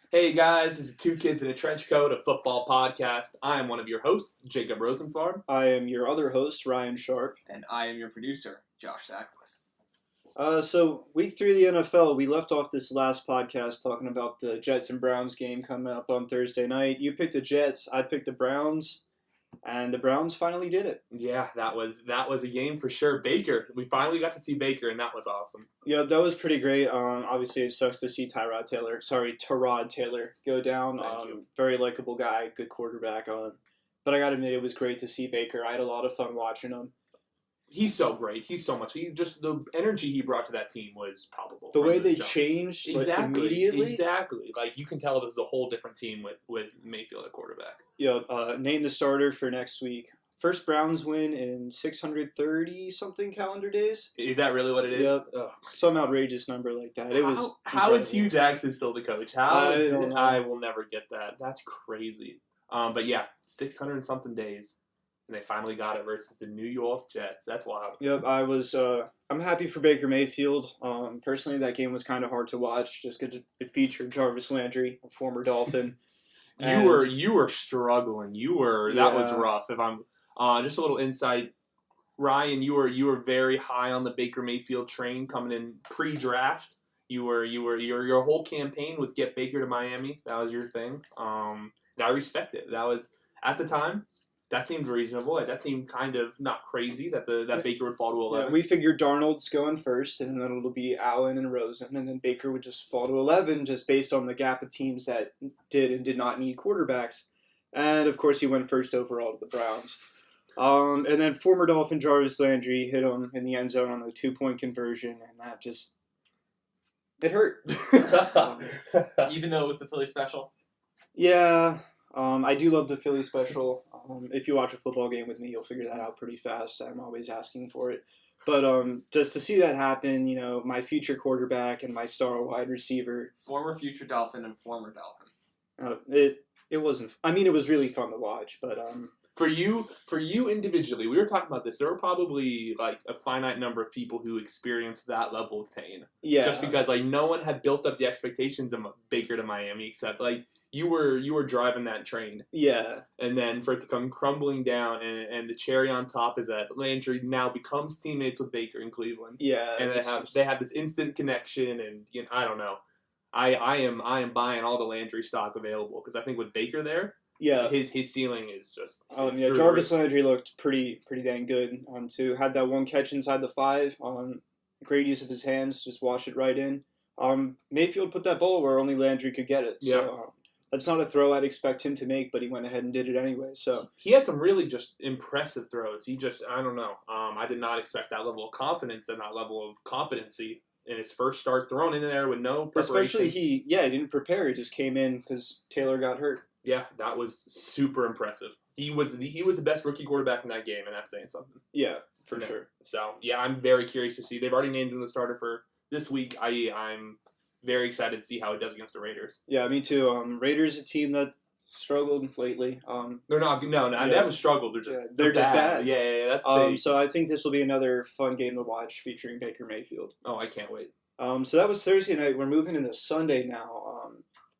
Hey guys, this is Two Kids in a Trench Coat, a football podcast. I am one of your hosts, Jacob Rosenfarb. I am your other host, Ryan Sharp. And I am your producer, Josh Ackles. So week 3 of the NFL, we left off this last podcast talking about the Jets and Browns game coming up on Thursday night. You picked the Jets, I picked the Browns, and the Browns finally did it. Yeah, that was a game for sure. Baker, we finally got to see Baker, and that was awesome. Yeah, that was pretty great. Obviously, it sucks to see Tyrod Taylor go down. Very likable guy, good quarterback. But I got to admit, it was great to see Baker. I had a lot of fun watching him. He's so great. He's so much. The energy he brought to that team was palpable. The way they changed immediately. Exactly. Like, you can tell this is a whole different team with Mayfield at quarterback. Yeah, name the starter for next week. First Browns win in 630-something calendar days. Is that really what it is? Yep. Some outrageous number like that. How is Hugh Jackson still the coach? I will never get that. That's crazy. But yeah, 600-something days. And they finally got it versus the New York Jets. That's wild. Yep, I'm happy for Baker Mayfield. Personally, that game was kind of hard to watch just because it featured Jarvis Landry, a former Dolphin. You were struggling. That was rough. If I'm just a little insight, Ryan, you were very high on the Baker Mayfield train coming in pre-draft. Your whole campaign was get Baker to Miami. That was your thing. I respect it. That was at the time. That seemed reasonable. That seemed kind of not crazy that Baker would fall to 11. Yeah, we figured Darnold's going first, and then it'll be Allen and Rosen, and then Baker would just fall to 11 just based on the gap of teams that did and did not need quarterbacks. And, of course, he went first overall to the Browns. And then former Dolphin Jarvis Landry hit him in the end zone on the 2-point conversion, and that just... It hurt. Even though it was the Philly special? Yeah. I do love the Philly special. If you watch a football game with me, you'll figure that out pretty fast. I'm always asking for it. But just to see that happen, my future quarterback and my star wide receiver. Former future Dolphin and former Dolphin. It wasn't... I mean, it was really fun to watch, but... For you individually, we were talking about this. There were probably like a finite number of people who experienced that level of pain. Yeah. Just because like no one had built up the expectations of Baker to Miami except like... You were driving that train. Yeah. And then for it to come crumbling down, and the cherry on top is that Landry now becomes teammates with Baker in Cleveland. Yeah. And they have this instant connection, and I don't know. I am buying all the Landry stock available because I think with Baker there, yeah, his ceiling is just. Jarvis Landry looked pretty dang good. Too had that one catch inside the 5. Great use of his hands, just wash it right in. Mayfield put that ball where only Landry could get it. So, yeah. That's not a throw I'd expect him to make, but he went ahead and did it anyway. So he had some really just impressive throws. I don't know. I did not expect that level of confidence and that level of competency in his first start, thrown in there with no preparation. Especially he didn't prepare. He just came in because Taylor got hurt. Yeah, that was super impressive. He was the best rookie quarterback in that game, and that's saying something. Yeah, for sure. So yeah, I'm very curious to see. They've already named him the starter for this week. I'm very excited to see how it does against the Raiders. Yeah, me too. Raiders, a team that struggled lately. They're not. No, they haven't struggled. They're just bad. Yeah, that's the thing. So I think this will be another fun game to watch featuring Baker Mayfield. Oh, I can't wait. So that was Thursday night. We're moving into Sunday now.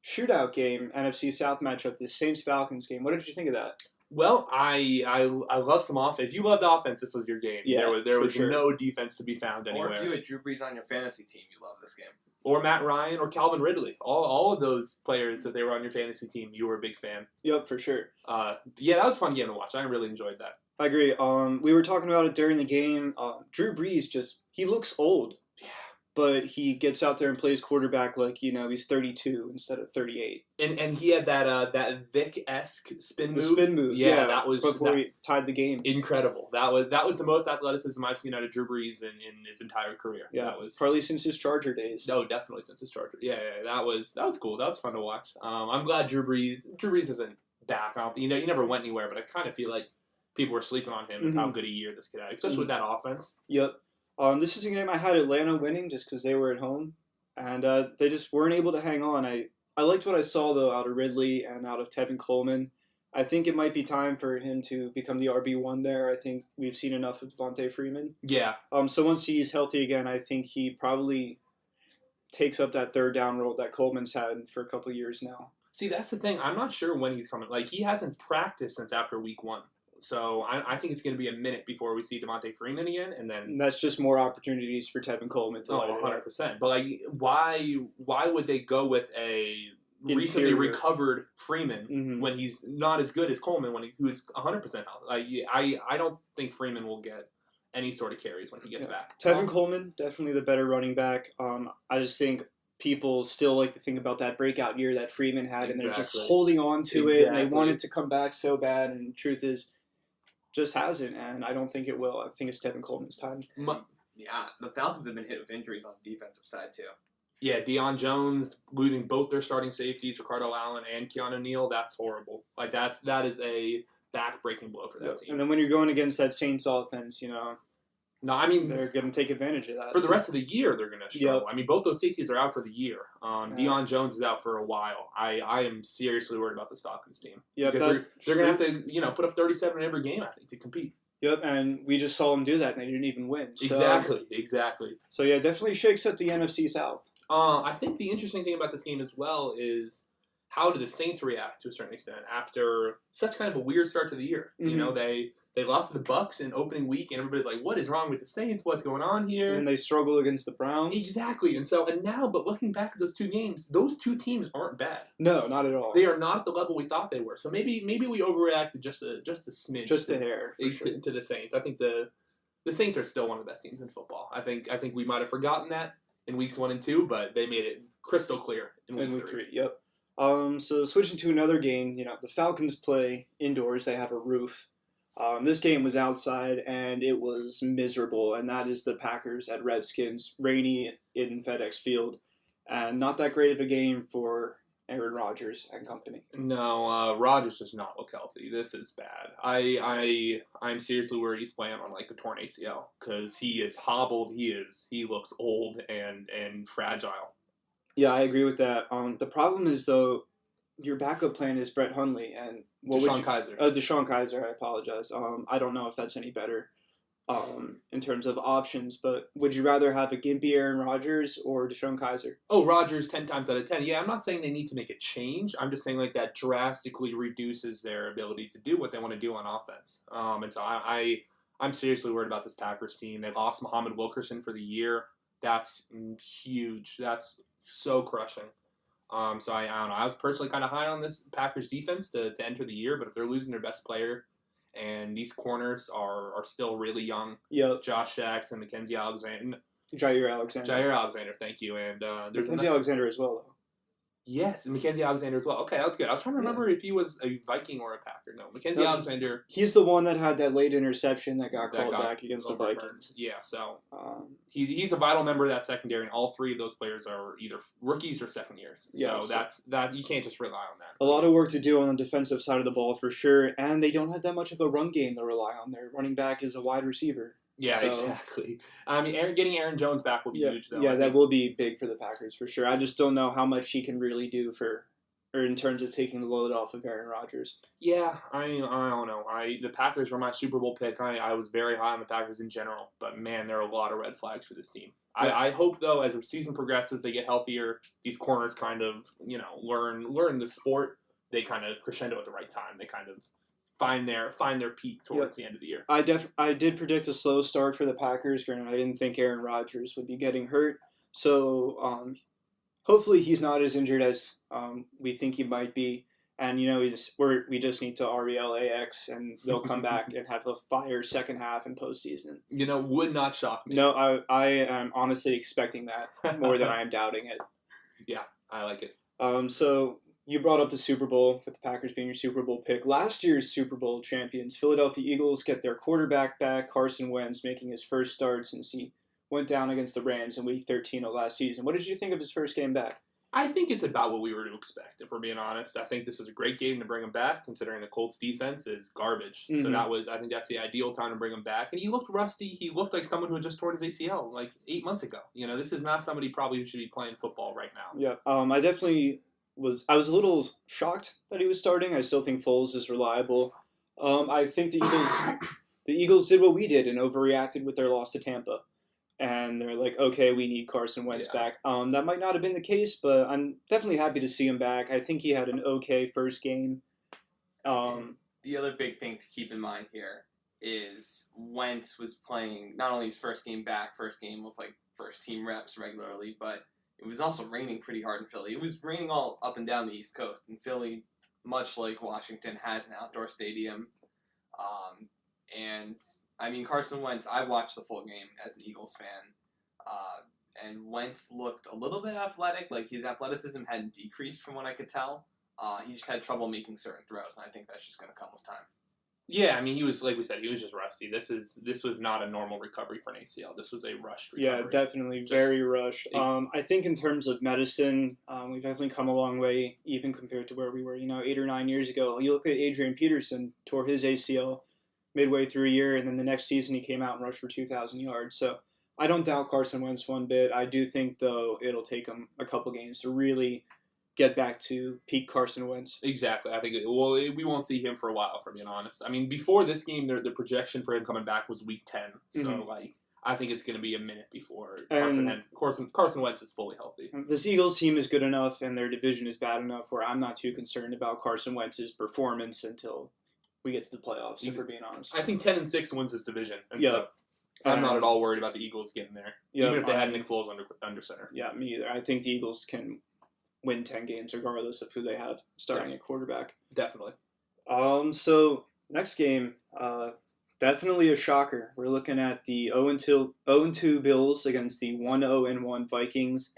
Shootout game, NFC South matchup, the Saints-Falcons game. What did you think of that? Well, I love some offense. If you loved offense, this was your game. Yeah, there was no defense to be found anywhere. Or if you had Drew Brees on your fantasy team, you love this game. Or Matt Ryan or Calvin Ridley. All of those players that they were on your fantasy team, you were a big fan. Yep, for sure. Yeah, that was a fun game to watch. I really enjoyed that. I agree. We were talking about it during the game. Drew Brees he looks old. Yeah. But he gets out there and plays quarterback like, he's 32 instead of 38. And he had that Vic-esque spin move. The spin move, yeah. That was before he tied the game. Incredible. That was the most athleticism I've seen out of Drew Brees in his entire career. Yeah, that was probably since his Charger days. No, definitely since his Charger. Yeah, that was cool. That was fun to watch. I'm glad Drew Brees isn't back. He never went anywhere, but I kind of feel like people were sleeping on him as how good a year this kid had, especially with that offense. Yep. This is a game I had Atlanta winning just because they were at home, and they just weren't able to hang on. I liked what I saw, though, out of Ridley and out of Tevin Coleman. I think it might be time for him to become the RB1 there. I think we've seen enough of Devontae Freeman. Yeah. So once he's healthy again, I think he probably takes up that third down role that Coleman's had for a couple of years now. See, that's the thing. I'm not sure when he's coming. Like, he hasn't practiced since after week 1. So I think it's going to be a minute before we see Devontae Freeman again, and then And that's just more opportunities for Tevin Coleman to light it up. 100%. But like, why would they go with a recently Inferior. recovered Freeman when he's not as good as Coleman when who's 100% healthy? Like, I don't think Freeman will get any sort of carries when he gets back. Tevin Coleman, definitely the better running back. I just think people still like to think about that breakout year that Freeman had, and they're just holding on to it, and they want it to come back so bad, and the truth is, just hasn't, and I don't think it will. I think it's Tevin Coleman's time. Yeah, the Falcons have been hit with injuries on the defensive side, too. Yeah, Deion Jones losing both their starting safeties, Ricardo Allen and Keanu Neal, that's horrible. Like, that is a back-breaking blow for that team. And then when you're going against that Saints offense, No, I mean, they're going to take advantage of that. For the rest of the year, they're going to struggle. I mean, both those safeties are out for the year. Deion Jones is out for a while. I am seriously worried about this Falcons team. Yeah, because they're going to have to, put up 37 in every game, I think, to compete. Yep, and we just saw them do that, and they didn't even win. So, Exactly. So, yeah, definitely shakes up the NFC South. I think the interesting thing about this game as well is how did the Saints react to a certain extent after such kind of a weird start to the year? They lost to the Bucs in opening week, and everybody's like, what is wrong with the Saints? What's going on here? And they struggle against the Browns. Exactly. And now, but looking back at those two games, those two teams aren't bad. No, not at all. They are not at the level we thought they were. So maybe we overreacted just a smidge. Just a hair. To the Saints. I think the Saints are still one of the best teams in football. I think we might have forgotten that in weeks 1 and 2, but they made it crystal clear in week 3. Yep. So switching to another game, the Falcons play indoors. They have a roof. This game was outside, and it was miserable, and that is the Packers at Redskins, rainy in FedEx Field, and not that great of a game for Aaron Rodgers and company. No, Rodgers does not look healthy. This is bad. I'm seriously worried he's playing on like a torn ACL because he is hobbled. He looks old and fragile. Yeah, I agree with that. The problem is though, your backup plan is Brett Hundley and Deshaun Kaiser. Deshaun Kaiser, I apologize. I don't know if that's any better in terms of options, but would you rather have a gimpy Aaron Rodgers or Deshaun Kaiser? Oh, Rodgers 10 times out of 10. Yeah, I'm not saying they need to make a change. I'm just saying like that drastically reduces their ability to do what they want to do on offense. And so I'm seriously worried about this Packers team. They lost Muhammad Wilkerson for the year. That's huge. That's so crushing. So I don't know. I was personally kind of high on this Packers defense to enter the year, but if they're losing their best player, and these corners are still really young. Yeah. Josh Jackson, Mackenzie Alexander. Jair Alexander, thank you. And there's Mackenzie Alexander as well, though. Yes, and Mackenzie Alexander as well. Okay, that was good. I was trying to remember if he was a Viking or a Packer. No, Mackenzie Alexander. He's the one that had that late interception that got called back against the Vikings. Yeah, so he's a vital member of that secondary, and all three of those players are either rookies or second years. So that's you can't just rely on that. A lot of work to do on the defensive side of the ball for sure, and they don't have that much of a run game to rely on. Their running back is a wide receiver. Yeah, exactly. I mean, getting Aaron Jones back will be huge, though. Yeah, that will be big for the Packers for sure. I just don't know how much he can really do in terms of taking the load off of Aaron Rodgers. Yeah, I don't know. The Packers were my Super Bowl pick. I was very high on the Packers in general, but man, there are a lot of red flags for this team. Yeah. I hope though, as the season progresses, they get healthier. These corners kind of learn the sport. They kind of crescendo at the right time. They kind of find their peak towards the end of the year. I did predict a slow start for the Packers. Granted, I didn't think Aaron Rodgers would be getting hurt. So hopefully he's not as injured as we think he might be. And we just need to RELAX, and they'll come back and have a fire second half and postseason. Would not shock me. No, I am honestly expecting that more than I am doubting it. Yeah, I like it. So you brought up the Super Bowl, with the Packers being your Super Bowl pick. Last year's Super Bowl champions, Philadelphia Eagles, get their quarterback back, Carson Wentz, making his first start since he went down against the Rams in Week 13 of last season. What did you think of his first game back? I think it's about what we were to expect, if we're being honest. I think this was a great game to bring him back, considering the Colts defense is garbage. Mm-hmm. So I think that's the ideal time to bring him back. And he looked rusty. He looked like someone who had just torn his ACL like 8 months ago. This is not somebody probably who should be playing football right now. Yeah, I definitely was a little shocked that he was starting. I still think Foles is reliable. I think the Eagles did what we did and overreacted with their loss to Tampa. and they're like, okay, we need Carson Wentz back. That might not have been the case, but I'm definitely happy to see him back. I think he had an okay first game. The other big thing to keep in mind here is Wentz was playing not only his first game with like first team reps regularly, but it was also raining pretty hard in Philly. It was raining all up and down the East Coast, and Philly, much like Washington, has an outdoor stadium. And I mean, Carson Wentz, I watched the full game as an Eagles fan, and Wentz looked a little bit athletic. Like, his athleticism hadn't decreased from what I could tell. He just had trouble making certain throws, and I think that's just going to come with time. Yeah, I mean, he was, like we said, he was just rusty. This was not a normal recovery for an ACL. This was a rushed recovery. Yeah, definitely very rushed. I think in terms of medicine, we've definitely come a long way, even compared to where we were, 8 or 9 years ago. You look at Adrian Peterson, tore his ACL midway through a year, and then the next season he came out and rushed for 2,000 yards. So I don't doubt Carson Wentz one bit. I do think, though, it'll take him a couple games to really get back to peak Carson Wentz. Exactly. I think we won't see him for a while, for being honest. I mean, before this game, the projection for him coming back was week 10. So, I think it's going to be a minute before Carson Wentz is fully healthy. This Eagles team is good enough, and their division is bad enough where I'm not too concerned about Carson Wentz's performance until we get to the playoffs, if we're being honest. I think 10-6 wins this division. And so I'm not at all worried about the Eagles getting there, even if they had Nick Foles under center. Yeah, me either. I think the Eagles can win 10 games regardless of who they have starting at quarterback. Definitely. So next game, definitely a shocker. We're looking at the 0-2 Bills against the 1-0-1 Vikings.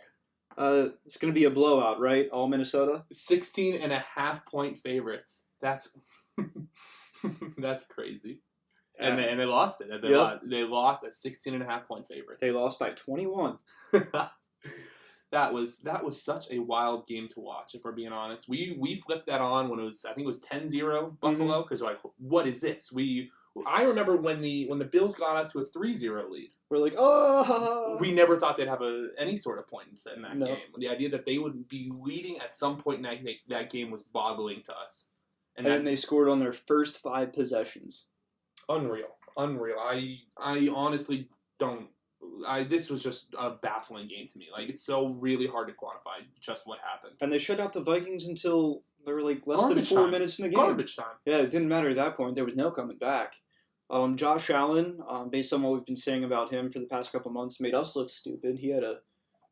It's going to be a blowout, right? All Minnesota? 16.5-point favorites. That's that's crazy. And they lost it. They lost at 16.5-point favorites. They lost by 21. That was such a wild game to watch, if we're being honest. We flipped that on when I think it was 10-0 Buffalo, because we're like, what is this? I remember when the Bills got out to a 3-0 lead. We're like, oh! We never thought they'd have any sort of points in that game. The idea that they would be leading at some point in that game was boggling to us. And then they scored on their first 5 possessions. Unreal. I honestly don't. This was just a baffling game to me. Like, it's so really hard to quantify just what happened. And they shut out the Vikings until there were like less than 4 minutes in the game. Garbage time. Yeah, it didn't matter at that point. There was no coming back. Josh Allen, based on what we've been saying about him for the past couple months, made us look stupid. He had a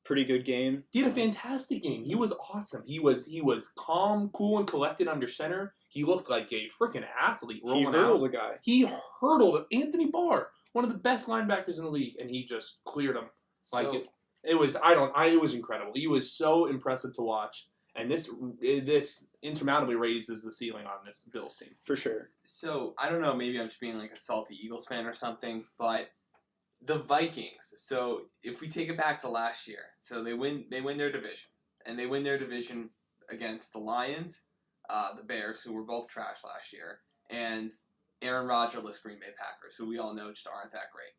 pretty good game. He had a fantastic game. He was awesome. He was calm, cool, and collected under center. He looked like a freaking athlete rolling out. He hurdled a guy. He hurdled Anthony Barr, one of the best linebackers in the league, and he just cleared him. It was incredible. He was so impressive to watch, and this insurmountably raises the ceiling on this Bills team for sure. So I don't know, maybe I'm just being like a salty Eagles fan or something, but the Vikings. So if we take it back to last year, so they win their division, and they win their division against the Lions, the Bears, who were both trash last year, and Aaron Rodgers-less Green Bay Packers, who we all know just aren't that great.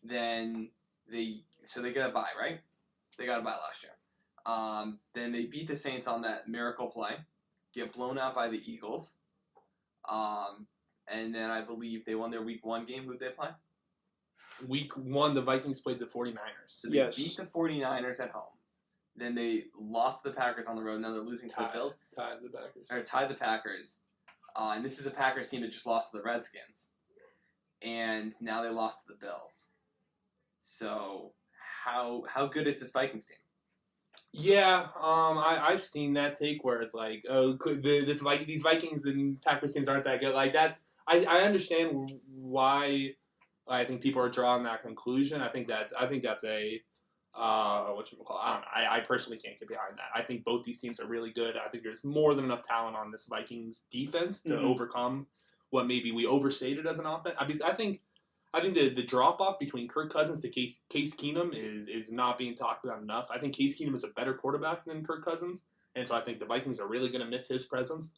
Then they get a bye, right? They got a bye last year. Then they beat the Saints on that miracle play, get blown out by the Eagles, and then I believe they won their Week 1 game. Who'd they play? Week 1, the Vikings played the 49ers. So they beat the 49ers at home. Then they lost to the Packers on the road. Now they're losing to the Bills. Tied the Packers. Or tied the Packers. And this is a Packers team that just lost to the Redskins. And now they lost to the Bills. So how good is this Vikings team? Yeah, I've seen that take where it's like, oh, these Vikings and Packers teams aren't that good. Like, I understand why I think people are drawing that conclusion. I think that's a whatchamacallit. I don't know. I personally can't get behind that. I think both these teams are really good. I think there's more than enough talent on this Vikings defense to overcome what maybe we overstated as an offense. I think the drop off between Kirk Cousins to Case Keenum is not being talked about enough. I think Case Keenum is a better quarterback than Kirk Cousins, and so I think the Vikings are really going to miss his presence.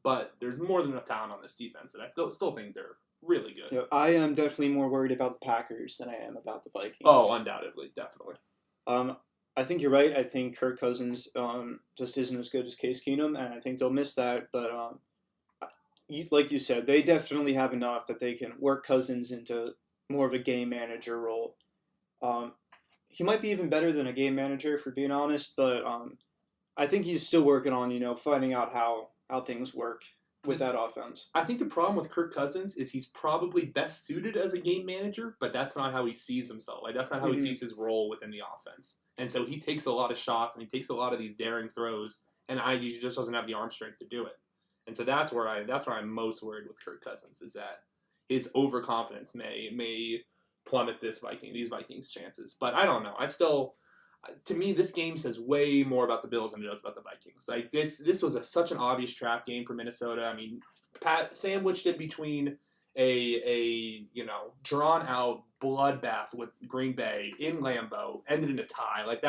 But there's more than enough talent on this defense, and I still think they're really good. Yeah, I am definitely more worried about the Packers than I am about the Vikings. Oh, undoubtedly, definitely. I think you're right. I think Kirk Cousins just isn't as good as Case Keenum, and I think they'll miss that. But like you said, they definitely have enough that they can work Cousins into more of a game manager role. he might be even better than a game manager, for being honest. But I think he's still working on finding out how things work with that offense. I think the problem with Kirk Cousins is he's probably best suited as a game manager, but that's not how he sees himself. Like, that's not how he sees his role within the offense. And so he takes a lot of shots and he takes a lot of these daring throws, and he just doesn't have the arm strength to do it. And so that's where I'm most worried with Kirk Cousins, is that his overconfidence may plummet these Vikings chances. But I don't know. To me, this game says way more about the Bills than it does about the Vikings. Like, this was such an obvious trap game for Minnesota. I mean, Pat sandwiched it between a drawn out bloodbath with Green Bay in Lambeau, ended in a tie. Like,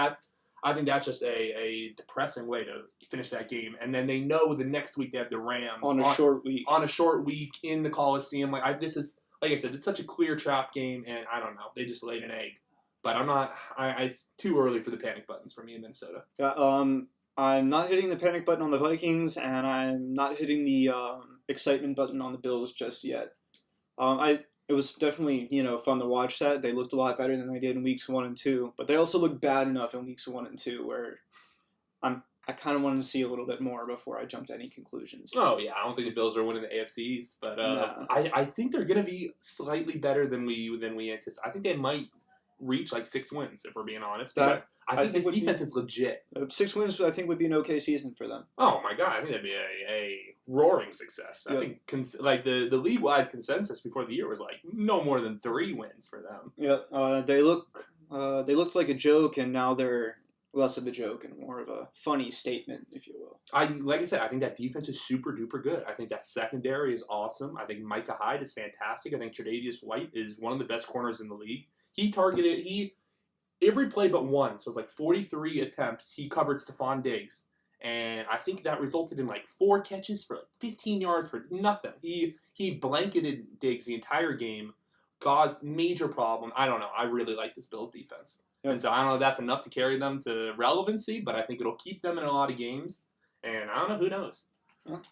I think that's just a depressing way to finish that game. And then they know the next week they have the Rams on a short week in the Coliseum. Like I said, it's such a clear trap game, and I don't know, they just laid an egg. But I'm not. It's too early for the panic buttons for me in Minnesota. Yeah, I'm not hitting the panic button on the Vikings, and I'm not hitting the excitement button on the Bills just yet. It was definitely fun to watch that. They looked a lot better than they did in weeks 1 and 2, but they also looked bad enough in weeks 1 and 2 where I kind of wanted to see a little bit more before I jumped to any conclusions. Oh yeah, I don't think the Bills are winning the AFC East, but No. I think they're going to be slightly better than we anticipate. I think they might reach like 6 wins, if we're being honest. I think this defense is legit. 6 wins, I think, would be an okay season for them. Oh my god, I think that'd be a roaring success. Yep. I think the league-wide consensus before the year was like no more than 3 wins for them. Yeah, they looked like a joke, and now they're less of a joke and more of a funny statement, if you will. Like I said, I think that defense is super duper good. I think that secondary is awesome. I think Micah Hyde is fantastic. I think Tre'Davious White is one of the best corners in the league. Every play but one, so it was like 43 attempts, he covered Stephon Diggs. And I think that resulted in like 4 catches for like 15 yards for nothing. He blanketed Diggs the entire game, caused major problem. I don't know. I really like this Bills defense. Yep. And so I don't know if that's enough to carry them to relevancy, but I think it'll keep them in a lot of games. And I don't know, who knows.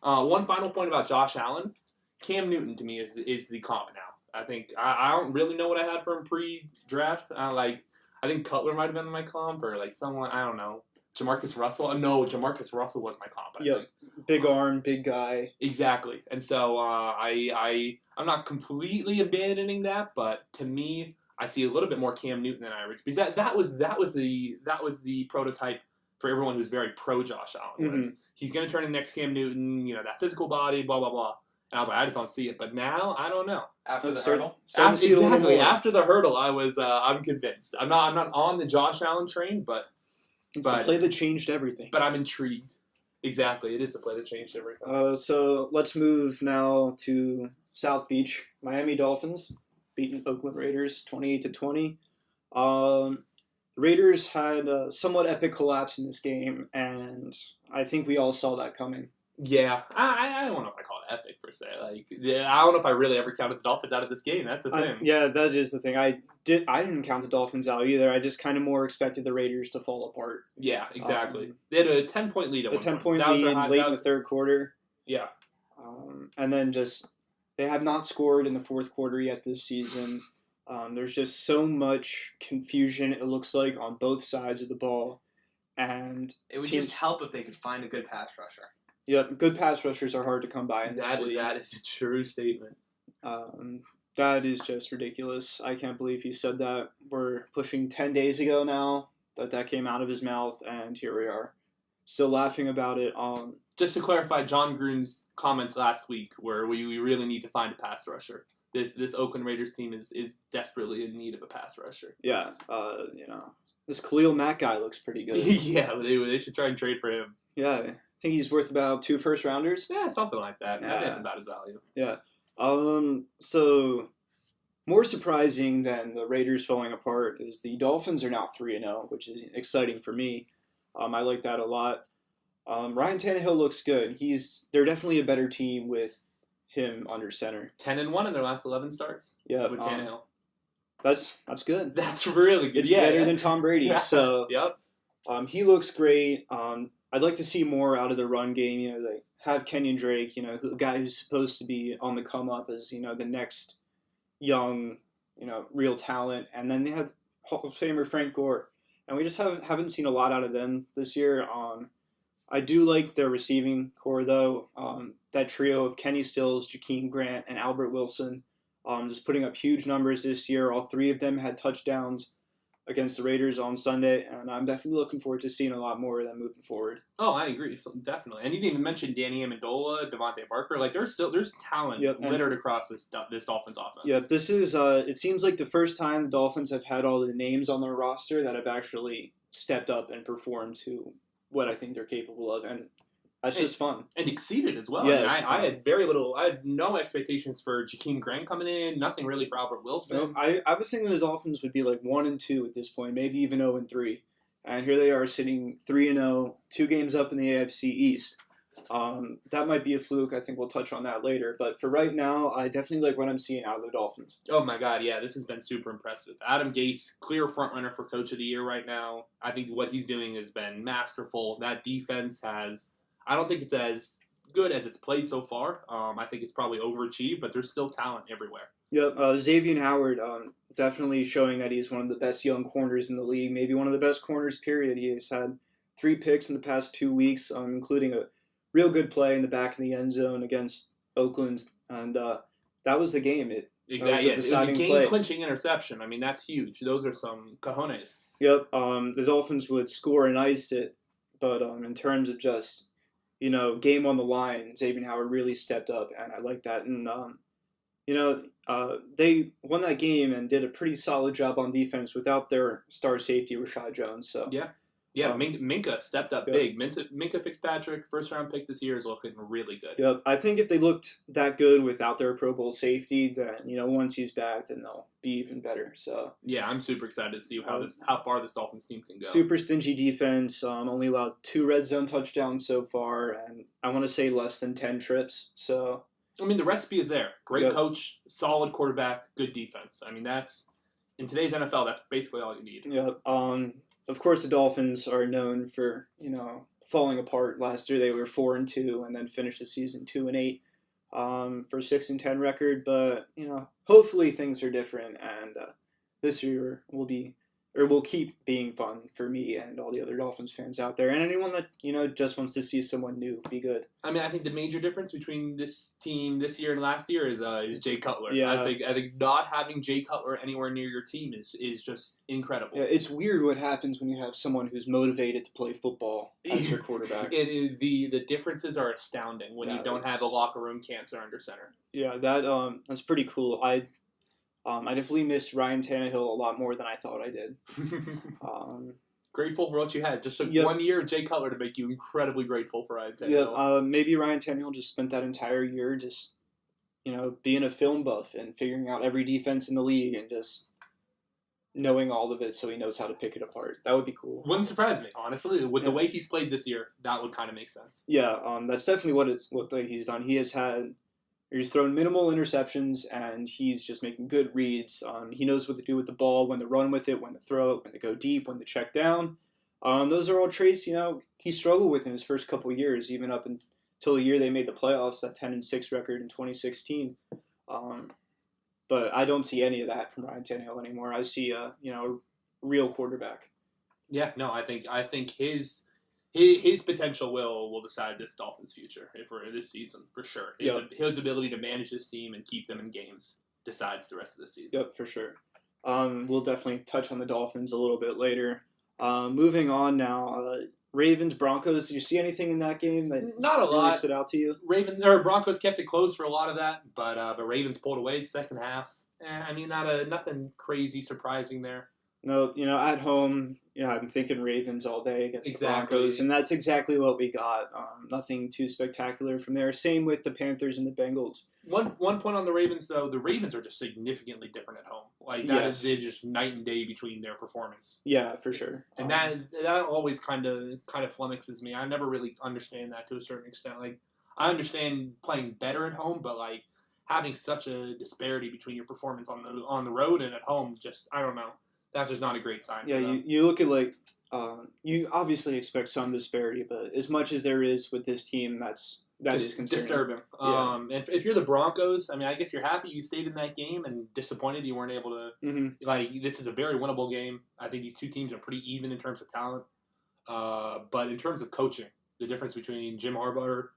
One final point about Josh Allen. Cam Newton, to me, is the comp now. I think I don't really know what I had for him pre-draft. I think Cutler might have been my comp, or like someone, I don't know. Jamarcus Russell? No, Jamarcus Russell was my comp, I think. Big arm, big guy. Exactly. And so I'm not completely abandoning that, but to me, I see a little bit more Cam Newton than I originally, because that was the prototype for everyone who's very pro Josh Allen. Mm-hmm. He's going to turn in next Cam Newton, that physical body, blah blah blah. And I was like, I just don't see it. But now, I don't know. After the hurdle? After the hurdle, I'm convinced. I'm not on the Josh Allen train, but it's the play that changed everything. But I'm intrigued. Exactly, it is the play that changed everything. So let's move now to South Beach. Miami Dolphins beating Oakland Raiders 28-20. Raiders had a somewhat epic collapse in this game, and I think we all saw that coming. Yeah, I don't know if I call it epic per se. I don't know if I really ever counted the Dolphins out of this game. That's the thing. Yeah, that is the thing. I didn't count the Dolphins out either. I just kind of more expected the Raiders to fall apart. Yeah, exactly. They had a 10-point lead at one point. A 10-point lead late in the third quarter. Yeah. And then they have not scored in the fourth quarter yet this season. There's just so much confusion, it looks like, on both sides of the ball. And it would just help if they could find a good pass rusher. Yeah, good pass rushers are hard to come by in this league. That is a true statement. That is just ridiculous. I can't believe he said that. We're pushing 10 days ago now that came out of his mouth, and here we are, still laughing about it. Just to clarify, John Gruden's comments last week were we really need to find a pass rusher. This Oakland Raiders team is desperately in need of a pass rusher. Yeah, this Khalil Mack guy looks pretty good. Yeah, they should try and trade for him. Yeah, I think he's worth about 2 first-rounders. Yeah, something like that. Yeah. I think that's about his value. Yeah. So more surprising than the Raiders falling apart is the Dolphins are now 3-0, which is exciting for me. I like that a lot. Ryan Tannehill looks good. They're definitely a better team with him under center. 10-1 in their last 11 starts. Yeah, with Tannehill. That's good. That's really good. It's better than Tom Brady. Yeah. So yep. He looks great. I'd like to see more out of the run game. They have Kenyon Drake, a guy who's supposed to be on the come up as the next young, real talent. And then they have Hall of Famer Frank Gore, and we just haven't seen a lot out of them this year. I do like their receiving core though. That trio of Kenny Stills, Jakeem Grant, and Albert Wilson, just putting up huge numbers this year. All three of them had touchdowns against the Raiders on Sunday, and I'm definitely looking forward to seeing a lot more of them moving forward. Oh, I agree, so definitely. And you didn't even mention Danny Amendola, Devontae Parker. Like there's talent littered across this Dolphins offense. Yeah, this is. It seems like the first time the Dolphins have had all the names on their roster that have actually stepped up and performed to what I think they're capable of, and that's just fun. And exceeded as well. Yes, I had I had no expectations for Jakeem Grant coming in. Nothing really for Albert Wilson. No, I was thinking the Dolphins would be like 1-2 at this point, maybe even 0-3, and here they are sitting 3-0, 2 games up in the AFC East. That might be a fluke. I think we'll touch on that later. But for right now, I definitely like what I'm seeing out of the Dolphins. Oh my God, yeah, this has been super impressive. Adam Gase, clear frontrunner for Coach of the Year right now. I think what he's doing has been masterful. That defense has, I don't think it's as good as it's played so far. I think it's probably overachieved, but there's still talent everywhere. Yep, Xavier Howard definitely showing that he's one of the best young corners in the league, maybe one of the best corners, period. He has had 3 picks in the past 2 weeks, including a real good play in the back of the end zone against Oakland, and that was the game. Exactly. It was a game-clinching interception. I mean, that's huge. Those are some cojones. Yep. The Dolphins would score and ice it, but in terms of just, game on the line, Xavier Howard really stepped up, and I like that. And, they won that game and did a pretty solid job on defense without their star safety, Rashad Jones. So Yeah, Minka stepped up big. Minka Fitzpatrick, first-round pick this year, is looking really good. Yep, I think if they looked that good without their Pro Bowl safety, then once he's back, then they'll be even better. So yeah, I'm super excited to see how far this Dolphins team can go. Super stingy defense. Only allowed 2 red zone touchdowns so far, and I want to say less than 10 trips. So I mean, the recipe is there. Great coach, solid quarterback, good defense. I mean, that's in today's NFL. That's basically all you need. Yeah. Of course, the Dolphins are known for, falling apart. Last year they were 4-2 and then finished the season 2-8 for a 6-10 record. But hopefully things are different, and this year will keep being fun for me and all the other Dolphins fans out there, and anyone that just wants to see someone new be good. I mean, I think the major difference between this team this year and last year is Jay Cutler. Yeah. I think not having Jay Cutler anywhere near your team is just incredible. Yeah, it's weird what happens when you have someone who's motivated to play football as your quarterback. The differences are astounding when you don't have a locker room cancer under center. Yeah, that's pretty cool. I definitely miss Ryan Tannehill a lot more than I thought I did. Grateful for what you had. Just took 1 year of Jay Cutler to make you incredibly grateful for Ryan Tannehill. Yeah, maybe Ryan Tannehill just spent that entire year just, being a film buff and figuring out every defense in the league and just knowing all of it so he knows how to pick it apart. That would be cool. Wouldn't surprise me, honestly. With the way he's played this year, that would kind of make sense. Yeah, that's definitely what he's done. He's thrown minimal interceptions, and he's just making good reads. He knows what to do with the ball, when to run with it, when to throw it, when to go deep, when to check down. Those are all traits, he struggled with in his first couple of years, even up until the year they made the playoffs, that 10-6 record in 2016. But I don't see any of that from Ryan Tannehill anymore. I see a real quarterback. Yeah, no, I think his potential will decide this Dolphins' future for this season, for sure. His ability to manage this team and keep them in games decides the rest of the season. Yep, for sure. We'll definitely touch on the Dolphins a little bit later. Moving on now, Ravens, Broncos. Did you see anything in that game that not a lot stood out to you? Broncos kept it close for a lot of that, but Ravens pulled away second half. I mean, nothing crazy surprising there. No, at home, I'm thinking Ravens all day against the Broncos, and that's exactly what we got. Nothing too spectacular from there. Same with the Panthers and the Bengals. One point on the Ravens, though, the Ravens are just significantly different at home. Like that is just night and day between their performance. Yeah, for sure. And that always kind of flummoxes me. I never really understand that to a certain extent. Like I understand playing better at home, but like having such a disparity between your performance on the road and at home, just I don't know. That's just not a great sign. Yeah, you look at you obviously expect some disparity, but as much as there is with this team, that's That just is concerning. disturbing. Yeah. If you're the Broncos, I mean, I guess you're happy you stayed in that game and disappointed you weren't able to. Mm-hmm. Like, this is a very winnable game. I think these two teams are pretty even in terms of talent. But in terms of coaching, the difference between John Harbaugh,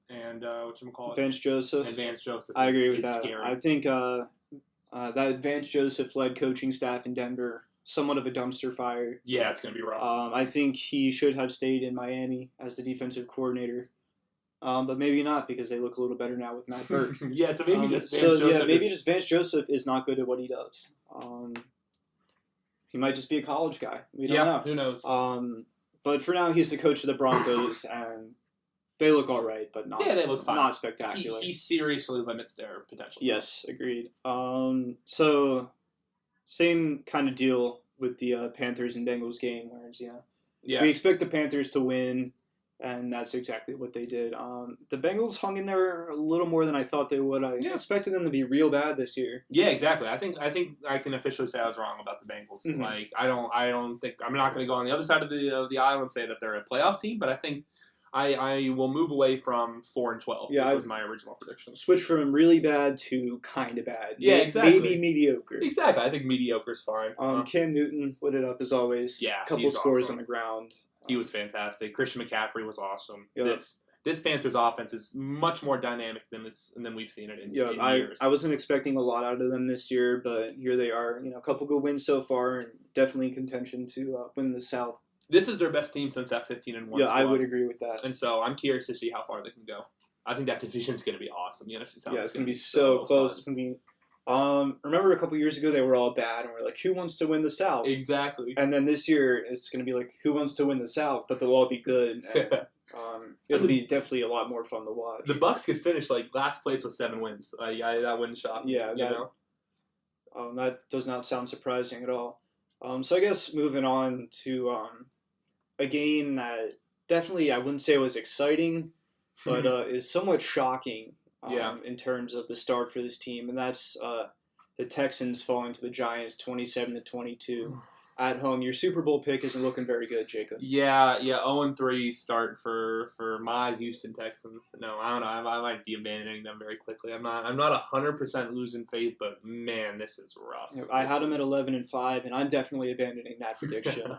and whatchamacallit? Vance Joseph. And Vance Joseph. I agree with is that. Scary. I think that Vance Joseph-led coaching staff in Denver, somewhat of a dumpster fire. Yeah, it's going to be rough. I think he should have stayed in Miami as the defensive coordinator. But maybe not, because they look a little better now with Matt Burke. Yeah, so maybe just Vance Joseph. Just Vance Joseph is not good at what he does. He might just be a college guy. We don't know. Who knows? But for now, he's the coach of the Broncos, and they look all right, but not. Yeah, they look fine. Not spectacular. He seriously limits their potential. Yes, agreed. So same kind of deal with the Panthers and Bengals game, whereas we expect the Panthers to win, and that's exactly what they did. The Bengals hung in there a little more than I thought they would. I expected them to be real bad this year. Yeah, exactly. I think I can officially say I was wrong about the Bengals. Mm-hmm. Like, I don't think I'm not going to go on the other side of the aisle and say that they're a playoff team, but I think I will move away from 4-12. Yeah, which was my original prediction. Switch from really bad to kind of bad. Yeah, exactly. Maybe mediocre. Exactly. I think mediocre is fine. Cam Newton lit it up as always. Yeah, couple scores awesome on the ground. He was fantastic. Christian McCaffrey was awesome. Yep. This Panthers offense is much more dynamic than we've seen it in years. I wasn't expecting a lot out of them this year, but here they are. A couple good wins so far, and definitely in contention to win the South. This is their best team since that 15-1 Yeah, squad. I would agree with that. And so I'm curious to see how far they can go. I think that division's going to be awesome. The NFC South. Yeah, it's going to be so close. It's going to be. Remember a couple years ago they were all bad, and we're like, who wants to win the South? Exactly. And then this year it's going to be like, who wants to win the South? But they'll all be good. And, it'll be definitely a lot more fun to watch. The Bucs could finish last place with 7 wins. That wouldn't shock me. Yeah, that does not sound surprising at all. So I guess moving on to a game that definitely I wouldn't say was exciting, but is somewhat shocking in terms of the start for this team, and that's the Texans falling to the Giants 27-22 at home. Your Super Bowl pick isn't looking very good, Jacob. Yeah, 0-3 start for my Houston Texans. No, I don't know. I might be abandoning them very quickly. I'm not 100% losing faith, but man, this is rough. I had them at 11-5, and I'm definitely abandoning that prediction.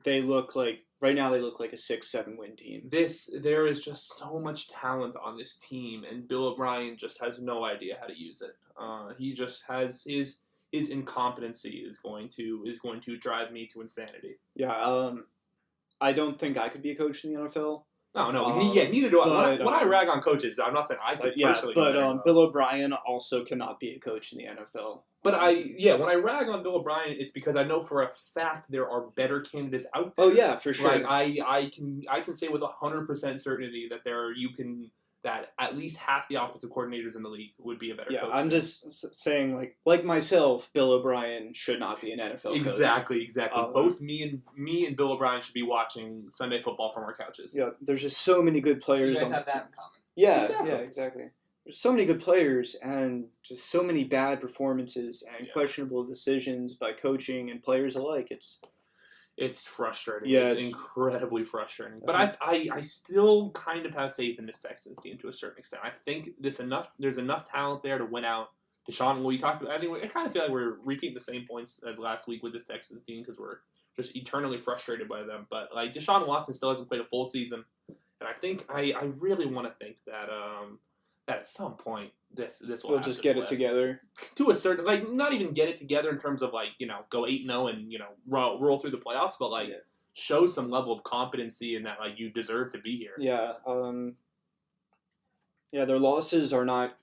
They look like right now they look like a 6-7 win team. There is just so much talent on this team, and Bill O'Brien just has no idea how to use it. He just has his incompetency is going to drive me to insanity. Yeah, I don't think I could be a coach in the NFL. No, neither do I. When I rag on coaches, I'm not saying I could personally. But Bill O'Brien also cannot be a coach in the NFL. But when I rag on Bill O'Brien, it's because I know for a fact there are better candidates out there. Oh yeah, for sure. Like I can say with 100% certainty that at least half the offensive coordinators in the league would be a better coach. Yeah, I'm just saying like myself, Bill O'Brien should not be an NFL coach. Exactly. Both me and Bill O'Brien should be watching Sunday football from our couches. Yeah, there's just so many good players. So you guys have that in common. Yeah, exactly. There's so many good players and just so many bad performances and questionable decisions by coaching and players alike. It's frustrating. Yeah, it's incredibly frustrating. But I still kind of have faith in this Texans team to a certain extent. I think there's enough talent there to win out. Deshaun, I kind of feel like we're repeating the same points as last week with this Texans team because we're just eternally frustrated by them. But Deshaun Watson still hasn't played a full season, and I think I really want to think that that at some point this will we'll just get it together to a certain not even get it together in terms of go 8-0 and roll through the playoffs, but show some level of competency in that you deserve to be here. Yeah, their losses are not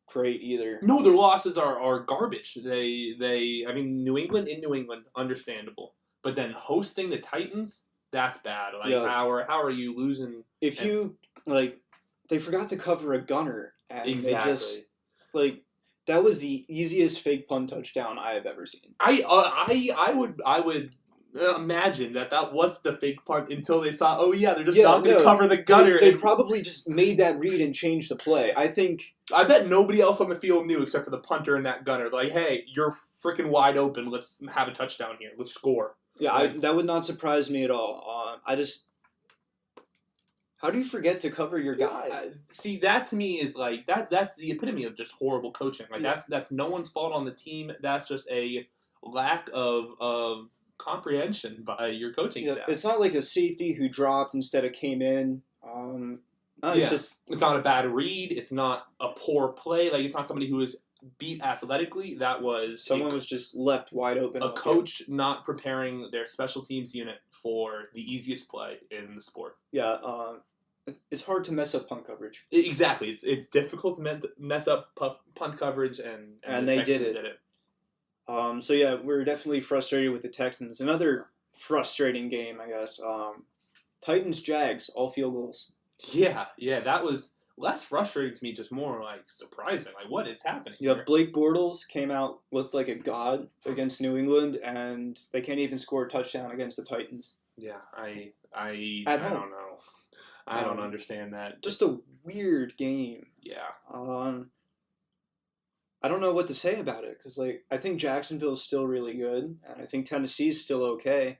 great either. No, their losses are garbage. New England in New England, understandable, but then hosting the Titans, that's bad. How are you losing? If you they forgot to cover a gunner, and exactly. They just that was the easiest fake punt touchdown I have ever seen. I would imagine that was the fake punt until they saw. Oh yeah, they're just not going to cover the gunner. They probably just made that read and changed the play. I bet nobody else on the field knew except for the punter and that gunner. Hey, you're freaking wide open. Let's have a touchdown here. Let's score. Yeah, that would not surprise me at all. How do you forget to cover your guy? See, that to me is like that's the epitome of just horrible coaching. Like Yeah. that's no one's fault on the team. That's just a lack of comprehension by your coaching Yeah, staff. it's not like a safety who dropped instead of came in. No, it's just It's not a bad read. It's not a poor play. Like it's not somebody who was beat athletically. That was someone was just left wide open. a coach not preparing their special teams unit for the easiest play in the sport. Yeah, it's hard to mess up punt coverage. Exactly. It's difficult to mess up punt coverage, and they Texans did it. did it. So yeah, we're definitely frustrated with the Texans. Another frustrating game, I guess. Titans Jags, all field goals. Yeah, that was less frustrating to me, just more like surprising. Like, what is happening? Yeah, here? Blake Bortles came out, looked like a god against New England, and they can't even score a touchdown against the Titans. Yeah, I At don't home. know. I don't understand that. Just a weird game. Yeah. I don't know what to say about it because, like, I think Jacksonville is still really good, and I think Tennessee's still okay.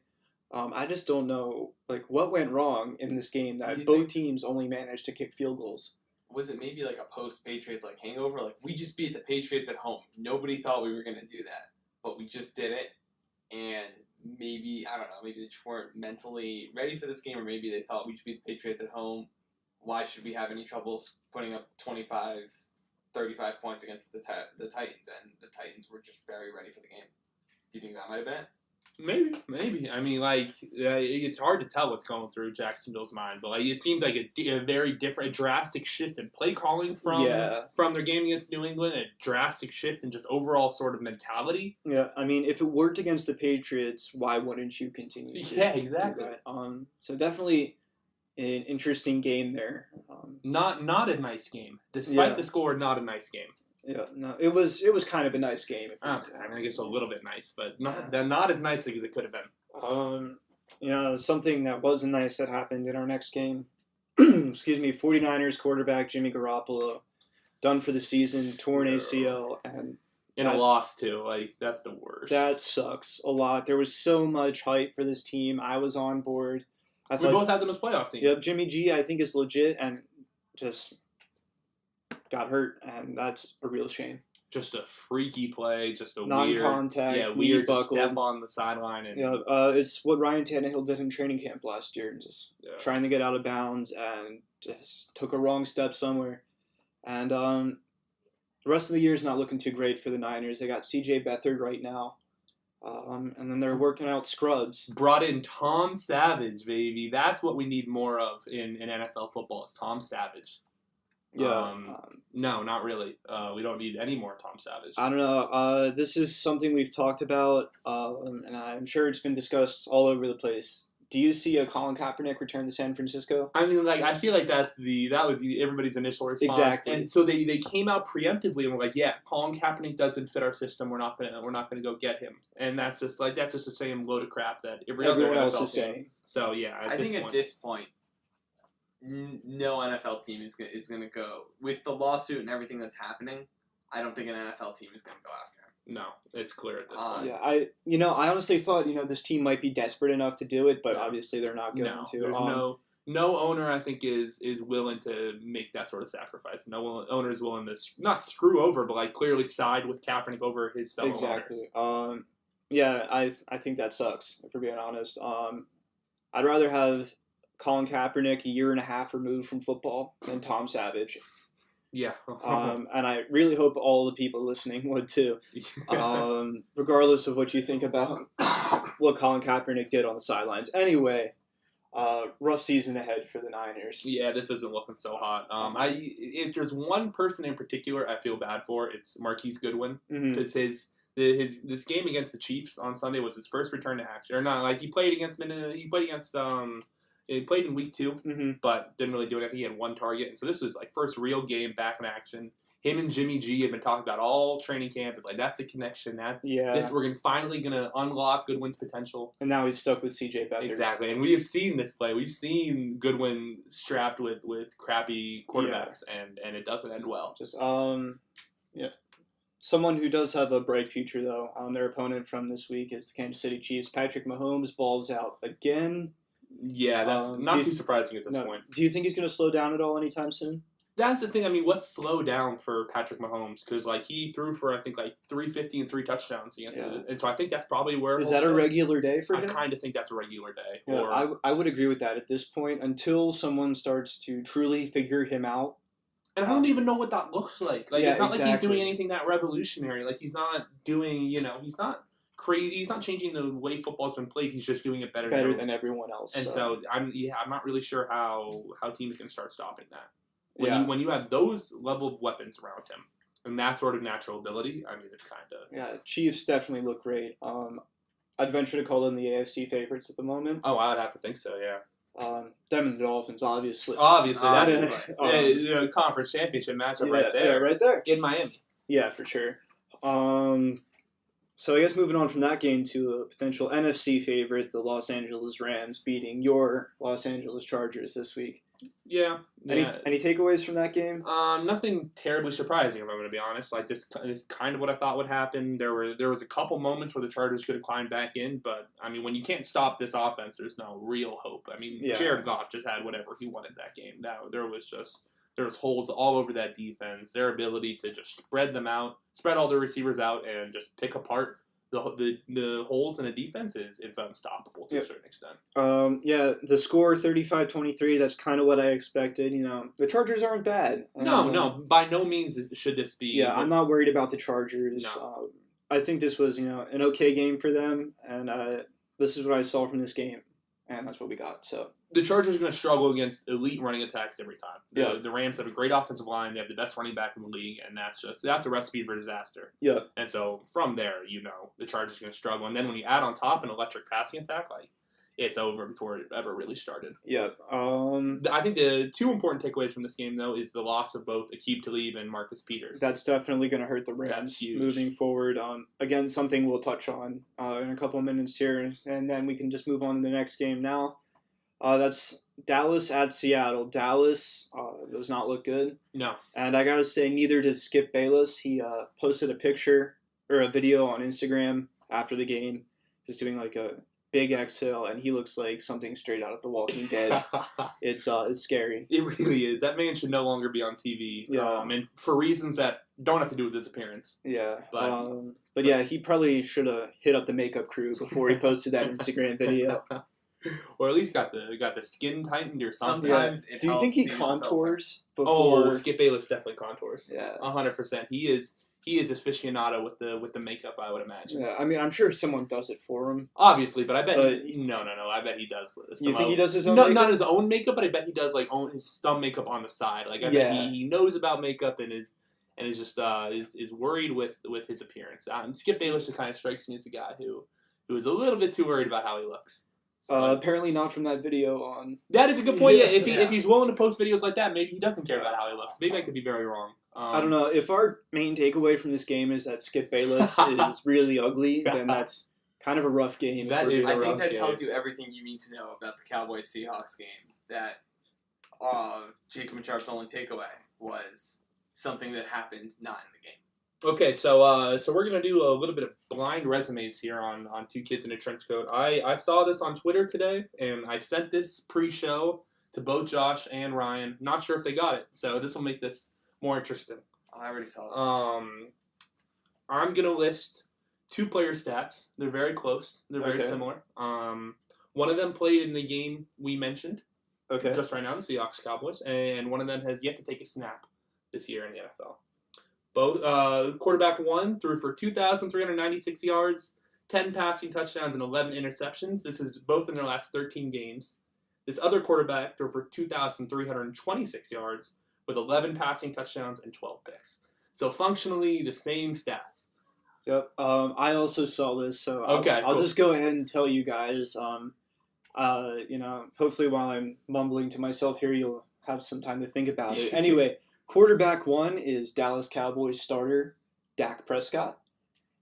I just don't know, like, what went wrong in this game that both teams only managed to kick field goals. Was it maybe like a post-Patriots like hangover? Like, we just beat the Patriots at home. Nobody thought we were going to do that, but we just did it. And maybe, I don't know, maybe they just weren't mentally ready for this game, or maybe they thought we just beat the Patriots at home. Why should we have any troubles putting up 25, 35 points against the Titans? And the Titans were just very ready for the game. Do you think that might have been it? Maybe. I mean, like, it's hard to tell what's going through Jacksonville's mind, but like, it seems like a very different, a drastic shift in play calling from their game against New England, a drastic shift in just overall sort of mentality. Yeah, I mean, if it worked against the Patriots, why wouldn't you continue to Yeah, exactly. do that? So definitely an interesting game there. Not a nice game. Despite the score, not a nice game. Yeah, no, it was kind of a nice game. Okay, I mean, I guess a little bit nice, but not as nice as it could have been. Something that wasn't nice that happened in our next game. Excuse me, 49ers quarterback Jimmy Garoppolo, done for the season, torn ACL, and in a loss too. Like, that's the worst. That sucks a lot. There was so much hype for this team. I was on board. We both had them as playoff team. Yep, Jimmy G I think is legit and just got hurt, and that's a real shame. Just a freaky play, just a non-contact, weird step on the sideline. And it's what Ryan Tannehill did in training camp last year, just trying to get out of bounds and just took a wrong step somewhere. And the rest of the year is not looking too great for the Niners. They got C.J. Beathard right now, and then they're working out scrubs. Brought in Tom Savage, baby. That's what we need more of in NFL football. Is Tom Savage. Yeah. No, not really. We don't need any more Tom Savage. I don't know. This is something we've talked about, and I'm sure it's been discussed all over the place. Do you see a Colin Kaepernick return to San Francisco? I mean, like, I feel like that was everybody's initial response. Exactly. And so they came out preemptively and were like, yeah, Colin Kaepernick doesn't fit our system. We're not gonna go get him. And that's just the same load of crap that everyone else is saying. So yeah, I think at this point, no NFL team is going to go with the lawsuit and everything that's happening. I don't think an NFL team is going to go after him. No, it's clear at this point. Yeah, I honestly thought this team might be desperate enough to do it, but obviously they're not going to. There's no owner I think is willing to make that sort of sacrifice. No owner is willing to not screw over, but like clearly side with Kaepernick over his fellow owners. Yeah, I think that sucks, if we're being honest. I'd rather have Colin Kaepernick a year and a half removed from football than Tom Savage. Yeah. And I really hope all the people listening would too. Regardless of what you think about what Colin Kaepernick did on the sidelines. Anyway, rough season ahead for the Niners. Yeah, this isn't looking so hot. If there's one person in particular I feel bad for, it's Marquise Goodwin. Because this game against the Chiefs on Sunday was his first return to action. Or not, like he played in week 2, but didn't really do anything. He had one target, and so this was like first real game back in action. Him and Jimmy G had been talking about all training camp. It's like that's the connection. We're finally gonna unlock Goodwin's potential. And now he's stuck with C.J. Beathard. Exactly, and we have seen this play. We've seen Goodwin strapped with crappy quarterbacks, and it doesn't end well. Just someone who does have a bright future though. Their opponent from this week is the Kansas City Chiefs. Patrick Mahomes balls out again. Yeah, that's not too surprising at this point. Do you think he's going to slow down at all anytime soon? That's the thing. I mean, what's slow down for Patrick Mahomes? Because he threw for, I think, 350 and 3 touchdowns against it. And so I think that's probably where is that a regular day for him? I kind of think that's a regular day. Yeah, I would agree with that at this point until someone starts to truly figure him out. And I don't even know what that looks like. It's not like he's doing anything that revolutionary. He's not doing, he's not crazy. He's not changing the way football's been played. He's just doing it better than everyone else. And so I'm not really sure how teams can start stopping that. When you have those level of weapons around him and that sort of natural ability, I mean, it's kind of... Yeah, Chiefs definitely look great. I'd venture to call them the AFC favorites at the moment. Oh, I would have to think so, yeah. Them and the Dolphins, obviously. That's conference championship matchup right there. Yeah, right there. In Miami. Yeah, for sure. So I guess moving on from that game to a potential NFC favorite, the Los Angeles Rams beating your Los Angeles Chargers this week. Yeah. Any takeaways from that game? Nothing terribly surprising, if I'm going to be honest. This is kind of what I thought would happen. There was a couple moments where the Chargers could have climbed back in, but I mean, when you can't stop this offense, there's no real hope. I mean, Jared Goff just had whatever he wanted that game. There was holes all over that defense. Their ability to just spread them out, spread all the receivers out, and just pick apart the holes in the defense it's unstoppable to a certain extent. The score 35-23, that's kind of what I expected. The Chargers aren't bad. No, by no means should this be. Yeah, I'm not worried about the Chargers. No. I think this was, an okay game for them, and this is what I saw from this game, and that's what we got. So the Chargers are going to struggle against elite running attacks every time. The Rams have a great offensive line. They have the best running back in the league, and that's a recipe for disaster. Yeah. And so from there, the Chargers are going to struggle. And then when you add on top an electric passing attack, it's over before it ever really started. Yeah. I think the two important takeaways from this game, though, is the loss of both Aqib Talib and Marcus Peters. That's definitely going to hurt the Rams. That's huge. Moving forward. Again, something we'll touch on in a couple of minutes here, and then we can just move on to the next game now. That's Dallas at Seattle. Dallas does not look good. No. And I got to say, neither does Skip Bayless. He posted a picture or a video on Instagram after the game, just doing a big exhale, and he looks like something straight out of The Walking Dead. It's scary. It really is. That man should no longer be on TV. Yeah. And for reasons that don't have to do with his appearance. Yeah. But yeah, he probably should have hit up the makeup crew before he posted that Instagram video. Or at least got the skin tightened or something. Sometimes Do you think he contours before? Oh, Skip Bayless definitely contours. Yeah, 100%. He is aficionado with the makeup, I would imagine. Yeah, I mean, I'm sure someone does it for him. Obviously, but I bet no. I bet he does. You think he does his own? No, not his own makeup, but I bet he does own his some makeup on the side. I bet he knows about makeup and is just is worried with his appearance. Skip Bayless just kind of strikes me as a guy who is a little bit too worried about how he looks. So, apparently not from that video on. That is a good point. Yeah, if he's willing to post videos like that, maybe he doesn't care about how he looks. Maybe I could be very wrong. I don't know. If our main takeaway from this game is that Skip Bayless is really ugly, then that's kind of a rough game. I think that tells you everything you need to know about the Cowboys-Seahawks game. That Jacob and Sharp's only takeaway was something that happened not in the game. Okay, so we're gonna do a little bit of blind resumes here on Two Kids in a Trench Coat. I saw this on Twitter today, and I sent this pre-show to both Josh and Ryan. Not sure if they got it, so this will make this more interesting. I already saw this. I'm gonna list two player stats. They're very close. They're very similar. One of them played in the game we mentioned. Okay. Just right now, the Seahawks Cowboys, and one of them has yet to take a snap this year in the NFL. Both quarterback one threw for 2,396 yards, 10 passing touchdowns, and 11 interceptions. This is both in their last 13 games. This other quarterback threw for 2,326 yards with 11 passing touchdowns and 12 picks. So functionally the same stats. Yep. I also saw this, so I'll cool. just go ahead and tell you guys. Hopefully while I'm mumbling to myself here, you'll have some time to think about it. Anyway. Quarterback one is Dallas Cowboys starter Dak Prescott,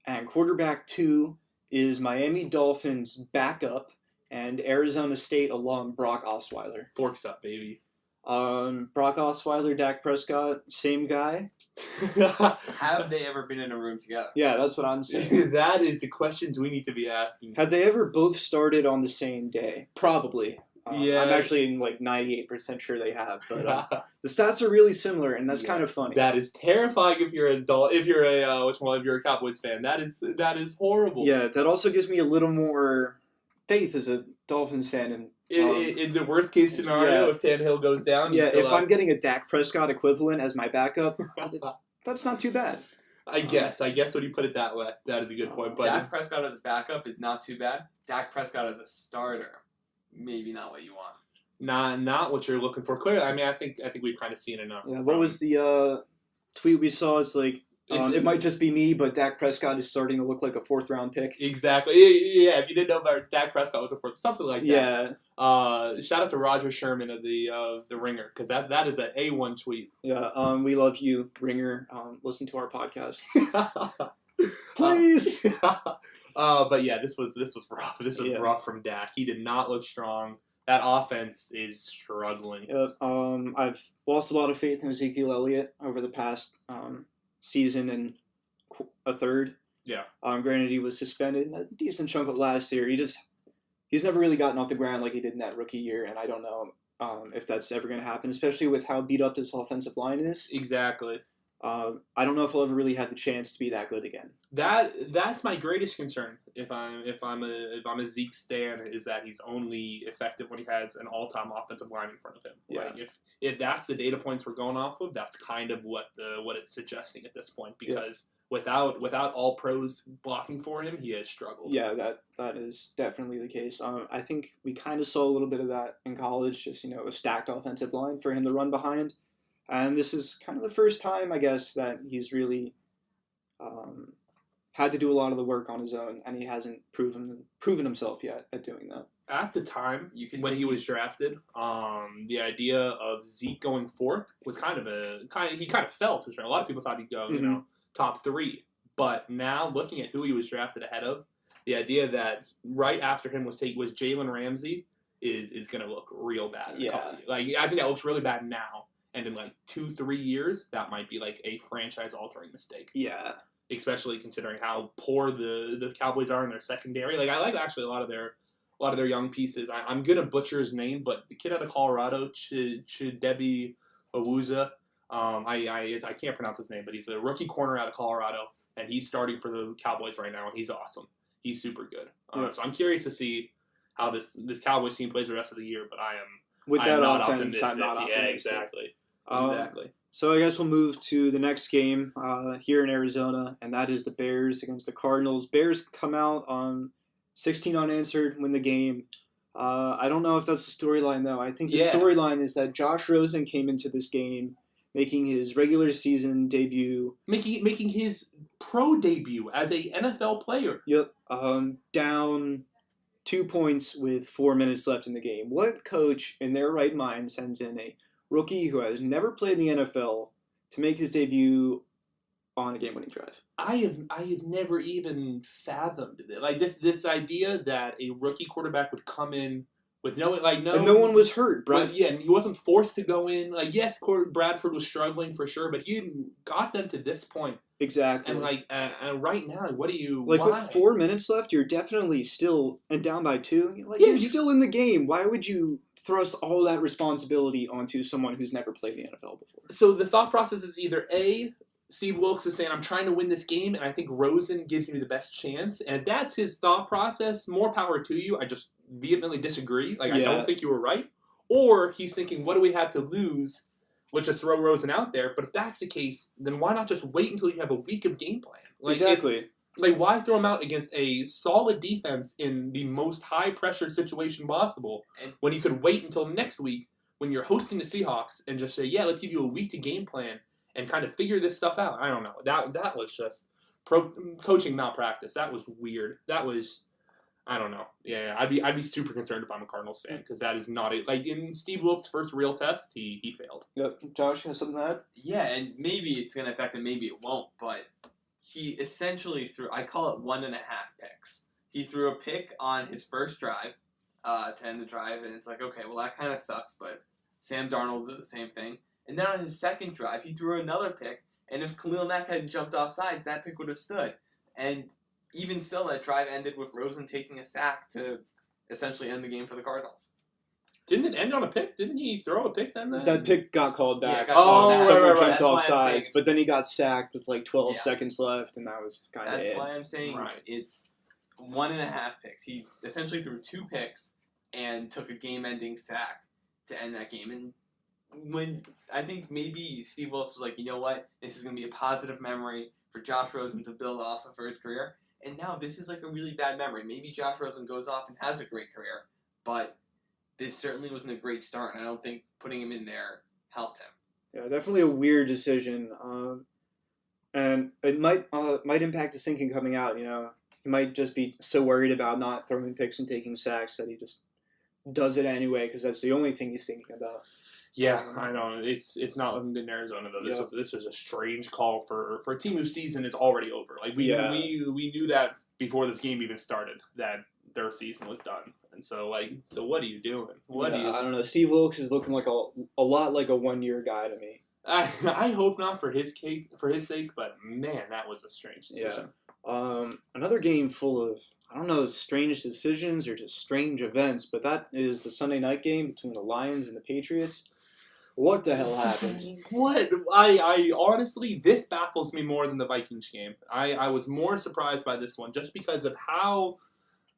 and quarterback two is Miami Dolphins backup and Arizona State alum Brock Osweiler. Forks up, baby. Brock Osweiler, Dak Prescott, same guy. Have they ever been in a room together? Yeah, that's what I'm saying. That is the questions we need to be asking. Have they ever both started on the same day? Probably. Yeah. I'm actually like 98% sure they have, but the stats are really similar, and that's kind of funny. That is terrifying if you're if you're a Cowboys fan. That is horrible. Yeah, that also gives me a little more faith as a Dolphins fan. And in the worst case scenario, if Tannehill goes down, if I'm getting a Dak Prescott equivalent as my backup, that's not too bad. I guess when you put it that way, that is a good point. But Dak Prescott as a backup is not too bad. Dak Prescott as a starter, maybe not what you want. Not what you're looking for. Clearly, I mean, I think we've kind of seen enough. Yeah. What was the tweet we saw? It's like it might just be me, but Dak Prescott is starting to look like a 4th round pick. Exactly. Yeah. If you didn't know about Dak Prescott was a 4th, something like that. Yeah. Shout out to Roger Sherman of the Ringer, because that is an A1 tweet. Yeah. We love you, Ringer. Listen to our podcast, please. But yeah, this was rough. This was rough from Dak. He did not look strong. That offense is struggling. I've lost a lot of faith in Ezekiel Elliott over the past season and a third. Yeah. Granted, he was suspended a decent chunk of last year. He's never really gotten off the ground like he did in that rookie year, and I don't know if that's ever going to happen, especially with how beat up this offensive line is. Exactly. I don't know if he'll ever really have the chance to be that good again. That's my greatest concern. If I'm a Zeke stan, is that he's only effective when he has an all-time offensive line in front of him. Yeah. Like if that's the data points we're going off of, that's kind of what it's suggesting at this point. Because without all pros blocking for him, he has struggled. Yeah, that is definitely the case. I think we kind of saw a little bit of that in college. Just a stacked offensive line for him to run behind. And this is kind of the first time, I guess, that he's really had to do a lot of the work on his own, and he hasn't proven himself yet at doing that. At the time, when he was drafted, the idea of Zeke going 4th was he kind of fell to a lot of people thought he'd go, top 3. But now, looking at who he was drafted ahead of, the idea that right after him was Jalen Ramsey is going to look real bad. In a couple of years. Like, I think that looks really bad now. And in 2-3 years, that might be a franchise-altering mistake. Yeah. Especially considering how poor the Cowboys are in their secondary. I like actually a lot of their young pieces. I'm gonna butcher his name, but the kid out of Colorado, Chidebi Awuzie, I can't pronounce his name, but he's a rookie corner out of Colorado, and he's starting for the Cowboys right now, and he's awesome. He's super good. So I'm curious to see how this Cowboys team plays the rest of the year, but with that not offense, optimistic. I'm not optimistic. Yeah, exactly. Exactly. So I guess we'll move to the next game here in Arizona, and that is the Bears against the Cardinals. Bears come out on 16 unanswered, win the game. I don't know if that's the storyline, though. I think the storyline is that Josh Rosen came into this game making his regular season debut. Making his pro debut as a NFL player. Yep. Down 2 points with 4 minutes left in the game. What coach in their right mind sends in a rookie who has never played in the NFL to make his debut on a game-winning drive? I have never even fathomed it. This idea that a rookie quarterback would come in with no and no one was hurt, bro. And he wasn't forced to go in. Yes, Bradford was struggling for sure, but he got them to this point. Exactly. And and right now, what do you with 4 minutes left? You're definitely still and down by 2. You're still in the game. Why would you thrust all that responsibility onto someone who's never played the NFL before? So the thought process is either A, Steve Wilkes is saying, I'm trying to win this game, and I think Rosen gives me the best chance. And if that's his thought process, more power to you. I just vehemently disagree. I don't think you were right. Or he's thinking, what do we have to lose? Let's just throw Rosen out there. But if that's the case, then why not just wait until you have a week of game plan? Exactly. Why throw him out against a solid defense in the most high-pressure situation possible when you could wait until next week when you're hosting the Seahawks and just say, let's give you a week to game plan and kind of figure this stuff out? I don't know. That was just coaching malpractice. That was weird. That was, I don't know. Yeah, I'd be super concerned if I'm a Cardinals fan because that is not it. In Steve Wilkes' first real test, he failed. Yep. Josh, has something to add? Yeah, and maybe it's going to affect him, maybe it won't, but he essentially threw, I call it 1.5 picks. He threw a pick on his first drive to end the drive, and it's okay, well, that kind of sucks, but Sam Darnold did the same thing. And then on his second drive, he threw another pick, and if Khalil Mack had jumped off sides, that pick would have stood. And even still, that drive ended with Rosen taking a sack to essentially end the game for the Cardinals. Didn't it end on a pick? Didn't he throw a pick then? That pick got called back. Yeah, it got called back. Someone right. jumped That's why off I'm saying sides, but then he got sacked with like 12 Yeah. seconds left, and that was kind of That's it. why I'm saying Right. it's 1.5 picks. He essentially threw 2 picks and took a game-ending sack to end that game. And when I think maybe Steve Wilkes was like, you know what, this is going to be a positive memory for Josh Rosen to build off of for his career. And now this is like a really bad memory. Maybe Josh Rosen goes off and has a great career, but this certainly wasn't a great start, and I don't think putting him in there helped him. Yeah, definitely a weird decision, and it might impact his thinking coming out. You know, he might just be so worried about not throwing picks and taking sacks that he just does it anyway because that's the only thing he's thinking about. Yeah, I know. It's not looking good in Arizona though. This was a strange call for a team whose season is already over. Like we knew that before this game even started that their season was done. And so what are you doing? I don't know. Steve Wilkes is looking like a lot like a 1-year guy to me. I hope not for his sake, but man, that was a strange decision. Yeah. Another game full of, I don't know, strange decisions or just strange events, but that is the Sunday night game between the Lions and the Patriots. What the hell happened? What? I honestly, this baffles me more than the Vikings game. I was more surprised by this one just because of how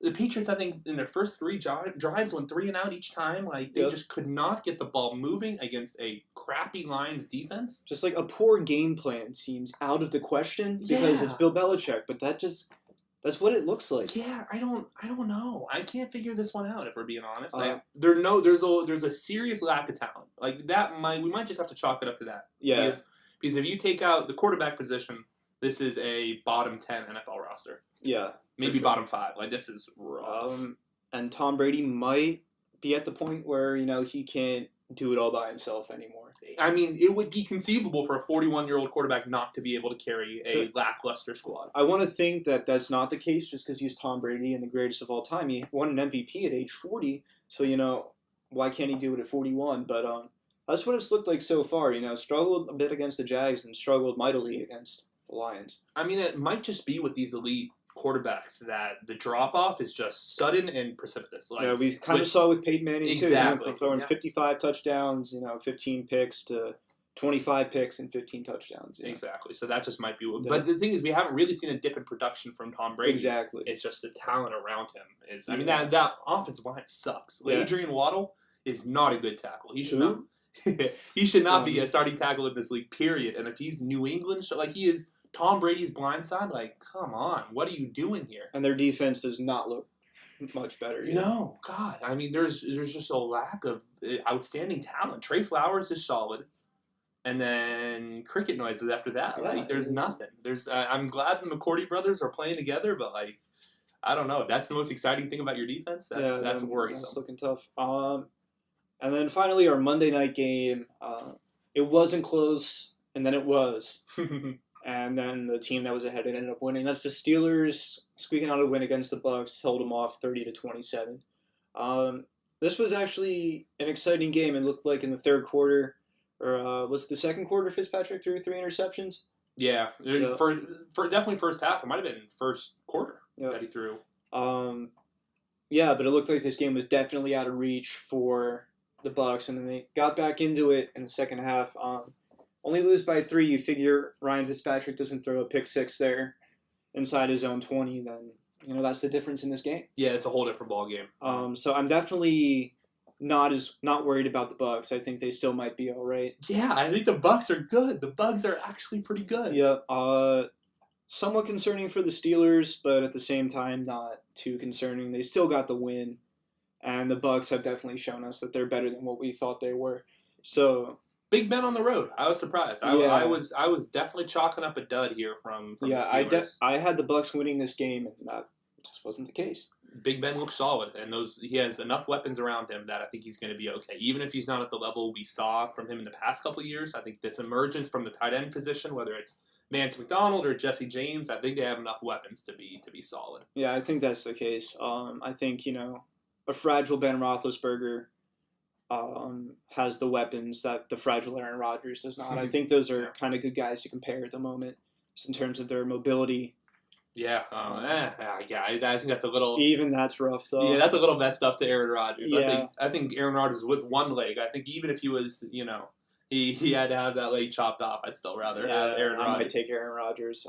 the Patriots, I think, in their first 3 drives went 3 and out each time. Like, they just could not get the ball moving against a crappy Lions defense. Just like a poor game plan seems out of the question because it's Bill Belichick, but that's what it looks like. Yeah, I don't know. I can't figure this one out if we're being honest. There's a serious lack of talent. Like we might just have to chalk it up to that. Yeah. Because if you take out the quarterback position, this is a bottom 10 NFL roster. Yeah. Maybe bottom 5. Like, this is rough. And Tom Brady might be at the point where, you know, he can't do it all by himself anymore. I mean, it would be conceivable for a 41-year-old quarterback not to be able to carry a lackluster squad. I want to think that that's not the case just because he's Tom Brady and the greatest of all time. He won an MVP at age 40, so, you know, why can't he do it at 41? But that's what it's looked like so far. You know, struggled a bit against the Jags and struggled mightily against the Lions. I mean, it might just be with these elite quarterbacks that the drop-off is just sudden and precipitous. Like, yeah, we kind of saw with Peyton Manning, too. Exactly. You know, throwing 55 touchdowns, you know, 15 picks to 25 picks and 15 touchdowns. You know? Exactly. So that just might be what... But the thing is, we haven't really seen a dip in production from Tom Brady. Exactly. It's just the talent around him. I mean, that offensive line sucks. Like, Adrian Waddle is not a good tackle. He should not... he should not be a starting tackle in this league, period. And if he's New England, like he is... Tom Brady's blind side, like, come on, what are you doing here? And their defense does not look much better. No, God, I mean, there's just a lack of outstanding talent. Trey Flowers is solid, and then cricket noises after that. Yeah. Like, there's nothing. I'm glad the McCourty brothers are playing together, but like, I don't know. If that's the most exciting thing about your defense, that's worrisome. That's looking tough. And then finally, our Monday night game. It wasn't close, and then it was. And then the team that was ahead ended up winning. That's the Steelers squeaking out a win against the Bucs, held them off 30-27. This was actually an exciting game. It looked like in the third quarter, or was it the second quarter? Fitzpatrick threw 3 interceptions. Yeah, for definitely first half. It might have been first quarter that he threw. Yeah, but it looked like this game was definitely out of reach for the Bucs, and then they got back into it in the second half. Only lose by 3. You figure Ryan Fitzpatrick doesn't throw a pick 6 there inside his own 20, then you know that's the difference in this game. Yeah, it's a whole different ball game. So I'm definitely not worried about the Bucs. I think they still might be all right. Yeah, I think the Bucs are good. The Bucs are actually pretty good. Yeah. Somewhat concerning for the Steelers, but at the same time not too concerning. They still got the win, and the Bucs have definitely shown us that they're better than what we thought they were. So. Big Ben on the road. I was surprised. I was definitely chalking up a dud here from the Steelers. I had the Bucs winning this game, and that just wasn't the case. Big Ben looks solid, and he has enough weapons around him that I think he's going to be okay. Even if he's not at the level we saw from him in the past couple of years, I think this emergence from the tight end position, whether it's Vance McDonald or Jesse James, I think they have enough weapons to be solid. Yeah, I think that's the case. I think a fragile Ben Roethlisberger has the weapons that the fragile Aaron Rodgers does not. I think those are kind of good guys to compare at the moment, just in terms of their mobility Yeah, I think that's a little. Even that's rough though. Yeah, that's a little messed up to Aaron Rodgers. Yeah. I think Aaron Rodgers with one leg. I think even if he was, he had to have that leg chopped off, I'd still rather have Aaron I Rodgers. might take Aaron Rodgers.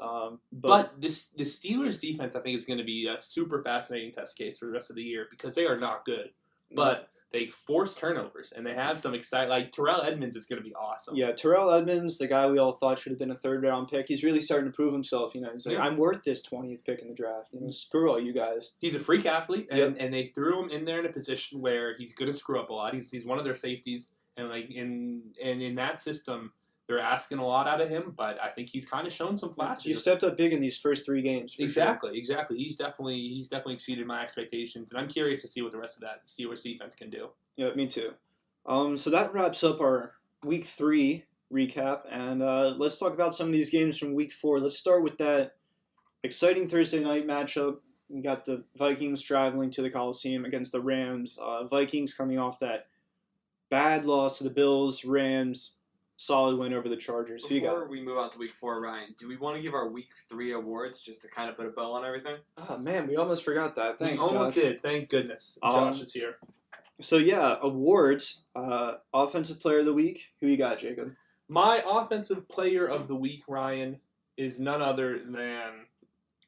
But the Steelers defense, I think, is going to be a super fascinating test case for the rest of the year because they are not good, but they force turnovers and they have some exciting. Like Terrell Edmonds is going to be awesome. Yeah, Terrell Edmonds, the guy we all thought should have been a third-round pick, he's really starting to prove himself. He's like, I'm worth this 20th pick in the draft. Screw all you guys. He's a freak athlete, and they threw him in there in a position where he's going to screw up a lot. He's one of their safeties, and like in that system, they're asking a lot out of him. But I think he's kind of shown some flashes. He stepped up big in these first 3 games. Exactly. He's definitely exceeded my expectations, and I'm curious to see what the rest of that Steelers defense can do. Yeah, me too. So that wraps up our Week 3 recap, and let's talk about some of these games from Week 4. Let's start with that exciting Thursday night matchup. We got the Vikings traveling to the Coliseum against the Rams. Vikings coming off that bad loss to the Bills. Rams, solid win over the Chargers. Before we move on to Week 4, Ryan, do we want to give our Week 3 awards just to kind of put a bow on everything? Oh, man, we almost forgot that. Thanks, we almost Josh. did. Thank goodness. Josh is here. So, yeah, awards. Offensive Player of the Week. Who you got, Jacob? My Offensive Player of the Week, Ryan, is none other than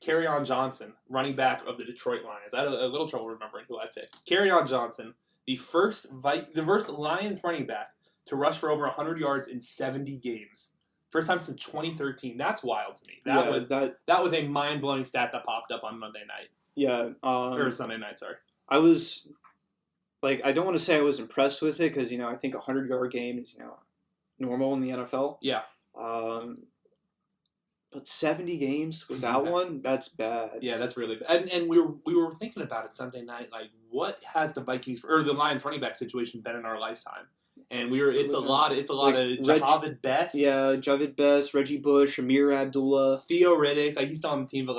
Kerryon Johnson, running back of the Detroit Lions. I had a little trouble remembering who I picked. Kerryon Johnson, the first Lions running back to rush for over 100 yards in 70 games. First time since 2013. That's wild to me. That was a mind-blowing stat that popped up on Monday night. Yeah. Or Sunday night, sorry. I was, I don't want to say I was impressed with it because, I think a 100-yard game is, normal in the NFL. Yeah. But 70 games without one, that's bad. Yeah, that's really bad. And we were thinking about it Sunday night, like what has the Lions running back situation been in our lifetime? And it's a lot of Javid Best. Yeah, Javid Best, Reggie Bush, Amir Abdullah. Theo Riddick, he's still on the team, but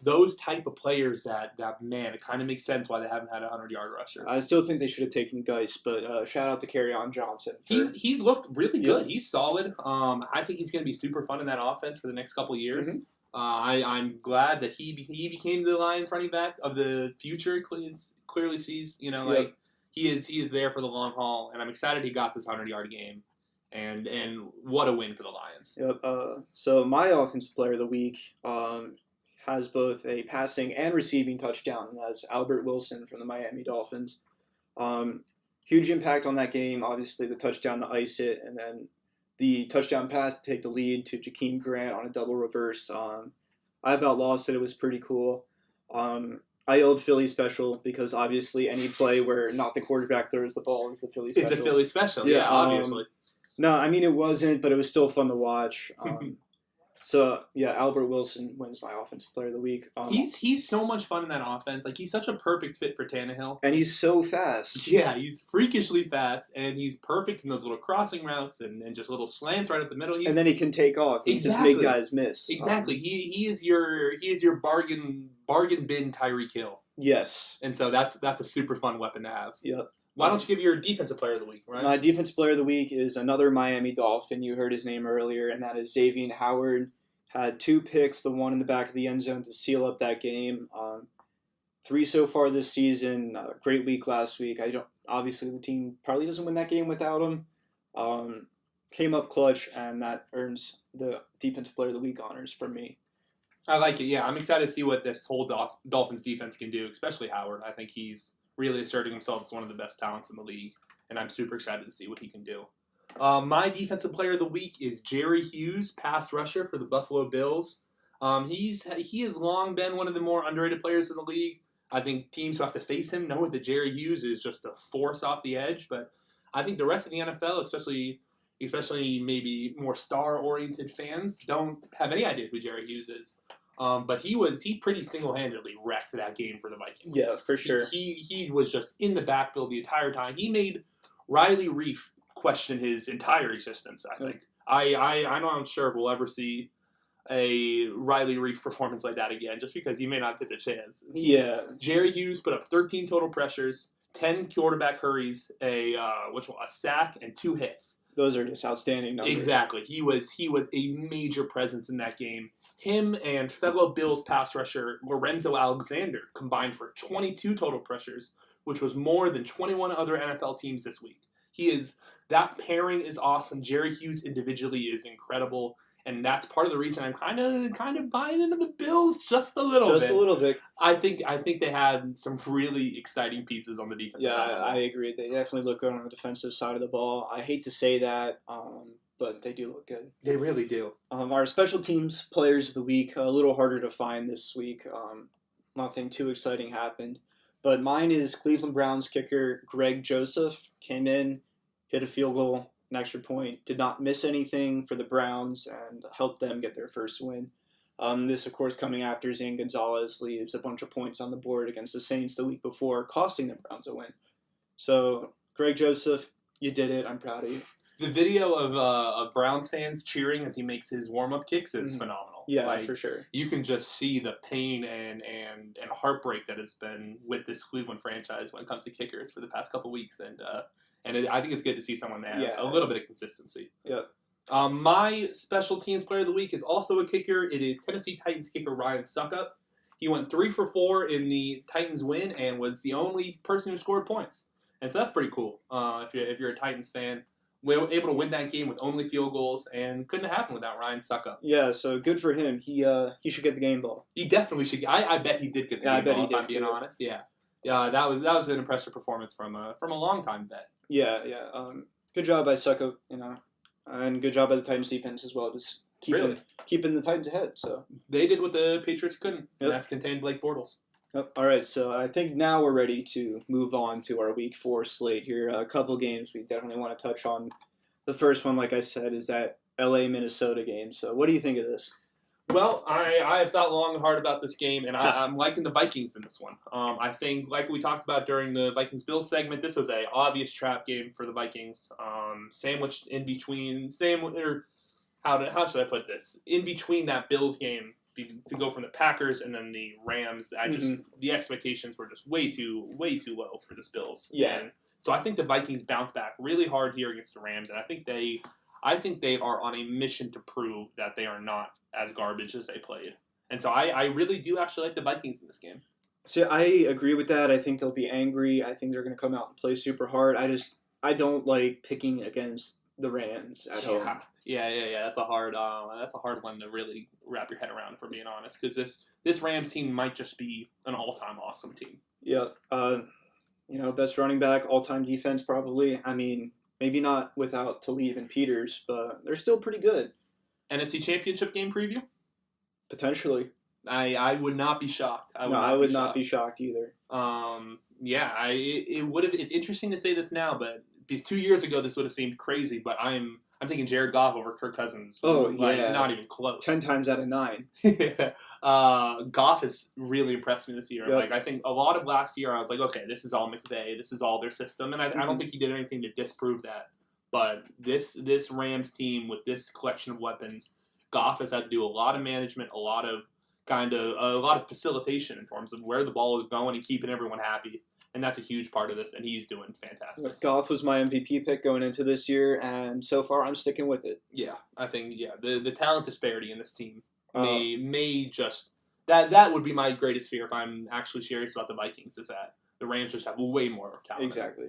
those type of players that man, it kind of makes sense why they haven't had a 100-yard rusher. I still think they should have taken Geis, but shout out to Kerryon Johnson. He's looked really good. He's solid. I think he's going to be super fun in that offense for the next couple of years. Mm-hmm. I'm glad that he became the Lions running back of the future. Clearly sees, He is there for the long haul, and I'm excited he got this 100-yard game, and what a win for the Lions. Yep. So my Offensive Player of the Week has both a passing and receiving touchdown, and that's Albert Wilson from the Miami Dolphins. Huge impact on that game, obviously the touchdown to ice it, and then the touchdown pass to take the lead to Jakeem Grant on a double reverse. I about lost it. It was pretty cool. I yelled Philly special because obviously any play where not the quarterback throws the ball is the Philly special. It's a Philly special, yeah, obviously. No, I mean it wasn't, but it was still fun to watch. So, yeah, Albert Wilson wins my Offensive Player of the Week. He's so much fun in that offense. He's such a perfect fit for Tannehill. And he's so fast. Yeah, he's freakishly fast, and he's perfect in those little crossing routes and just little slants right up the middle. And then he can take off and just make guys miss. Exactly. He is your bargain bin Tyreek Hill. Yes. And so that's a super fun weapon to have. Yep. Why don't you give your Defensive Player of the Week, right? My Defensive Player of the Week is another Miami Dolphin. You heard his name earlier, and that is Xavier Howard. Had 2 picks, the one in the back of the end zone to seal up that game. 3 so far this season. Great week last week. Obviously the team probably doesn't win that game without him. Came up clutch, and that earns the Defensive Player of the Week honors from me. I like it. Yeah, I'm excited to see what this whole Dolphins defense can do, especially Howard. I think he's really asserting himself as one of the best talents in the league, and I'm super excited to see what he can do. My Defensive Player of the Week is Jerry Hughes, pass rusher for the Buffalo Bills. He has long been one of the more underrated players in the league. I think teams who have to face him know that Jerry Hughes is just a force off the edge, but I think the rest of the NFL, especially maybe more star-oriented fans, don't have any idea who Jerry Hughes is. But he pretty single-handedly wrecked that game for the Vikings. Yeah, for sure. He was just in the backfield the entire time. He made Riley Reif question his entire existence, I think. I'm not sure if we'll ever see a Riley Reif performance like that again, just because he may not get the chance. Yeah. Jerry Hughes put up 13 total pressures, 10 quarterback hurries, a sack, and 2 hits. Those are just outstanding numbers. Exactly. He was a major presence in that game. Him and fellow Bills pass rusher Lorenzo Alexander combined for 22 total pressures, which was more than 21 other NFL teams this week. That pairing is awesome. Jerry Hughes individually is incredible, and that's part of the reason I'm kind of buying into the Bills just a little bit. Just a little bit. I think they had some really exciting pieces on the defensive side. Yeah, I agree. They definitely look good on the defensive side of the ball. I hate to say that, but they do look good. They really do. Our special teams players of the week, a little harder to find this week. Nothing too exciting happened. But mine is Cleveland Browns kicker Greg Joseph. Came in, hit a field goal, an extra point, did not miss anything for the Browns, and helped them get their first win. This, of course, coming after Zane Gonzalez leaves a bunch of points on the board against the Saints the week before, costing the Browns a win. So, Greg Joseph, you did it. I'm proud of you. The video of Browns fans cheering as he makes his warm-up kicks is phenomenal. Yeah, for sure. You can just see the pain and heartbreak that has been with this Cleveland franchise when it comes to kickers for the past couple weeks, I think it's good to see someone that has a little bit of consistency. Yep. My special teams player of the week is also a kicker. It is Tennessee Titans kicker Ryan Suckup. He went 3 for 4 in the Titans win and was the only person who scored points. And so that's pretty cool. If you're a Titans fan, we were able to win that game with only field goals, and couldn't have happened without Ryan Suckup. Yeah, so good for him. He should get the game ball. He definitely should. I bet he did get the game ball. He did, if I'm being honest. Yeah, that was an impressive performance from a longtime vet. Yeah. Good job by Suckup, and good job by the Titans defense as well. Just keeping the Titans ahead. So they did what the Patriots couldn't. Yep. And that's contained Blake Bortles. Yep. All right, so I think now we're ready to move on to our Week 4 slate here. A couple games we definitely want to touch on. The first one, like I said, is that LA-Minnesota game. So what do you think of this? Well, I have thought long and hard about this game, and I'm liking the Vikings in this one. I think, like we talked about during the Vikings-Bills segment, this was a obvious trap game for the Vikings. Sandwiched in between, how should I put this? In between that Bills game, to go from the Packers and then the Rams, the expectations were just way too low for this Bills. Yeah. And so I think the Vikings bounce back really hard here against the Rams, and I think they are on a mission to prove that they are not as garbage as they played. And so I really do actually like the Vikings in this game. See, I agree with that. I think they'll be angry. I think they're going to come out and play super hard. I don't like picking against the Rams at home. Yeah. That's a hard one to really wrap your head around, if we're being honest, because this Rams team might just be an all-time awesome team. Yeah. Best running back, all-time defense probably. I mean, maybe not without Talib and Peters, but they're still pretty good. NFC Championship game preview? Potentially. I would not be shocked. I would not be shocked either. It would have. It's interesting to say this now, but because 2 years ago this would have seemed crazy. But I'm taking Jared Goff over Kirk Cousins. Not even close. 10 times out of 9. Goff has really impressed me this year. Yep. I think a lot of last year I was like, okay, this is all McVay. This is all their system, and I don't think he did anything to disprove that. But this Rams team with this collection of weapons, Goff has had to do a lot of management, a lot of facilitation in terms of where the ball is going and keeping everyone happy, and that's a huge part of this. And he's doing fantastic. Goff was my MVP pick going into this year, and so far I'm sticking with it. Yeah, I think the talent disparity in this team may just that would be my greatest fear if I'm actually serious about the Vikings, is that the Rams just have way more talent. Exactly.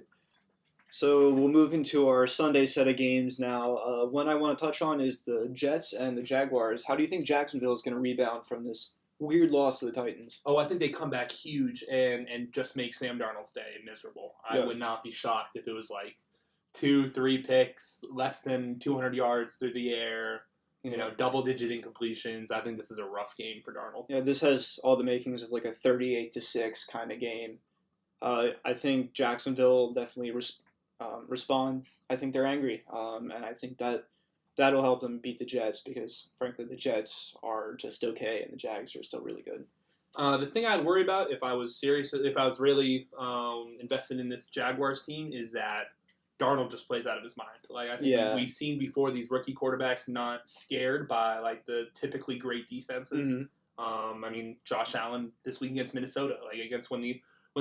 So we'll move into our Sunday set of games now. One I want to touch on is the Jets and the Jaguars. How do you think Jacksonville is going to rebound from this weird loss to the Titans? Oh, I think they come back huge and just make Sam Darnold's day miserable. I would not be shocked if it was like 2-3 picks, less than 200 yards through the air, double-digit incompletions. I think this is a rough game for Darnold. Yeah, this has all the makings of like a 38-6 kind of game. I think Jacksonville definitely respond. I think they're angry, and I think that'll help them beat the Jets because, frankly, the Jets are just okay, and the Jags are still really good. The thing I'd worry about if I was really invested in this Jaguars team is that Darnold just plays out of his mind. I think we've seen before these rookie quarterbacks not scared by the typically great defenses. Mm-hmm. Josh Allen this week against Minnesota, against when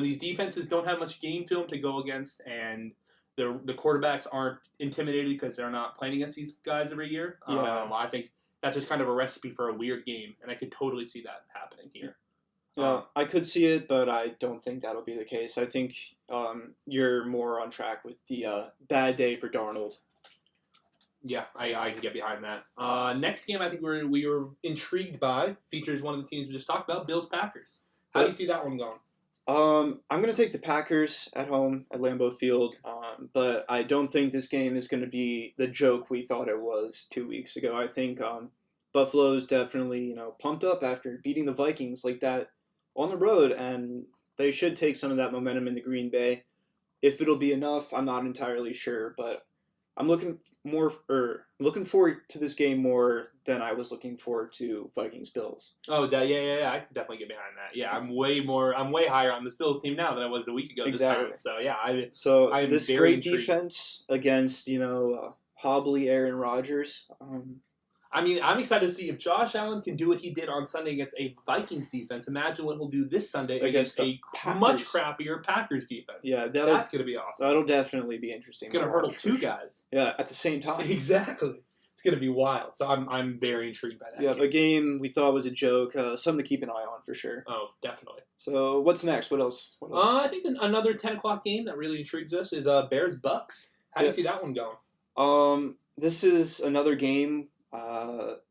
these defenses don't have much game film to go against, and the quarterbacks aren't intimidated because they're not playing against these guys every year. Yeah. I think that's just kind of a recipe for a weird game, and I could totally see that happening here. Yeah, I could see it, but I don't think that'll be the case. I think you're more on track with the bad day for Darnold. Yeah, I can get behind that. Next game I think we were intrigued by features one of the teams we just talked about, Bills-Packers. How do you see that one going? I'm going to take the Packers at home at Lambeau Field, but I don't think this game is going to be the joke we thought it was 2 weeks ago. I think Buffalo's definitely pumped up after beating the Vikings like that on the road, and they should take some of that momentum into Green Bay. If it'll be enough, I'm not entirely sure, but I'm looking forward to this game more than I was looking forward to Vikings Bills. Oh, yeah. I can definitely get behind that. Yeah, I'm way higher on this Bills team now than I was a week ago. Exactly. This time. So yeah, I this very great intrigued. defense against hobbly Aaron Rodgers. I mean, I'm excited to see if Josh Allen can do what he did on Sunday against a Vikings defense. Imagine what he'll do this Sunday against a much crappier Packers defense. Yeah, that's going to be awesome. That'll definitely be interesting. It's going to hurdle two guys. Yeah, at the same time. Exactly. It's going to be wild. So I'm very intrigued by that. Yeah, a game we thought was a joke. Something to keep an eye on for sure. Oh, definitely. So what's next? What else? I think another 10 o'clock game that really intrigues us is Bears-Bucks. How do you see that one going? This is another game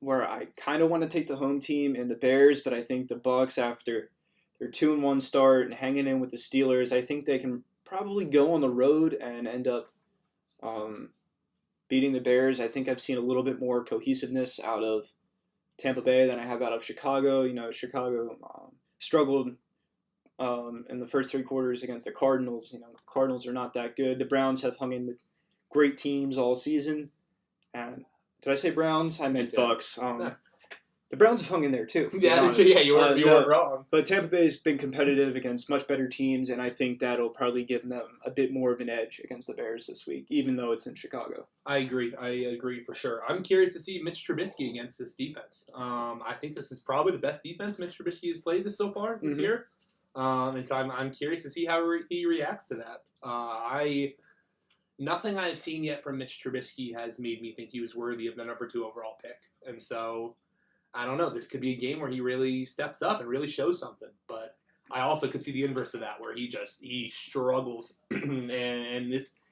where I kind of want to take the home team and the Bears, but I think the Bucks, after their 2-1 start and hanging in with the Steelers, I think they can probably go on the road and end up beating the Bears. I think I've seen a little bit more cohesiveness out of Tampa Bay than I have out of Chicago. Chicago struggled in the first 3 quarters against the Cardinals. The Cardinals are not that good. The Browns have hung in with great teams all season, and did I say Browns? I meant Bucks. The Browns have hung in there too. Yeah, you weren't wrong. But Tampa Bay's been competitive against much better teams, and I think that'll probably give them a bit more of an edge against the Bears this week, even though it's in Chicago. I agree for sure. I'm curious to see Mitch Trubisky against this defense. I think this is probably the best defense Mitch Trubisky has played so far this year, and so I'm curious to see how he reacts to that. Nothing I've seen yet from Mitch Trubisky has made me think he was worthy of the number 2 overall pick. And so, I don't know. This could be a game where he really steps up and really shows something. But I also could see the inverse of that, where he struggles and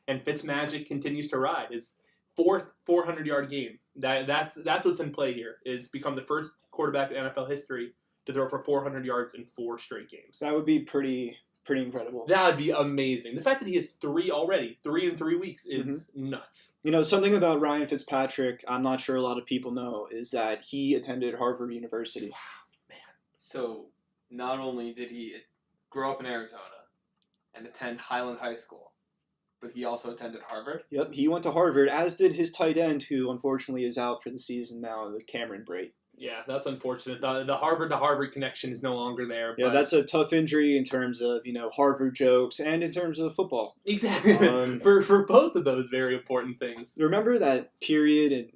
Fitzmagic continues to ride. His 4th 400-yard game. That's what's in play here. Is become the first quarterback in NFL history to throw for 400 yards in 4 straight games. That would be pretty incredible. That would be amazing. The fact that he has 3 already, 3 in 3 weeks, is nuts. Something about Ryan Fitzpatrick, I'm not sure a lot of people know, is that he attended Harvard University. Wow, man. So, not only did he grow up in Arizona and attend Highland High School, but he also attended Harvard? Yep, he went to Harvard, as did his tight end, who unfortunately is out for the season now, Cameron Brate. Yeah, that's unfortunate. The Harvard to Harvard connection is no longer there. Yeah, that's a tough injury in terms of Harvard jokes and in terms of football. Exactly. For both of those very important things. Remember that period in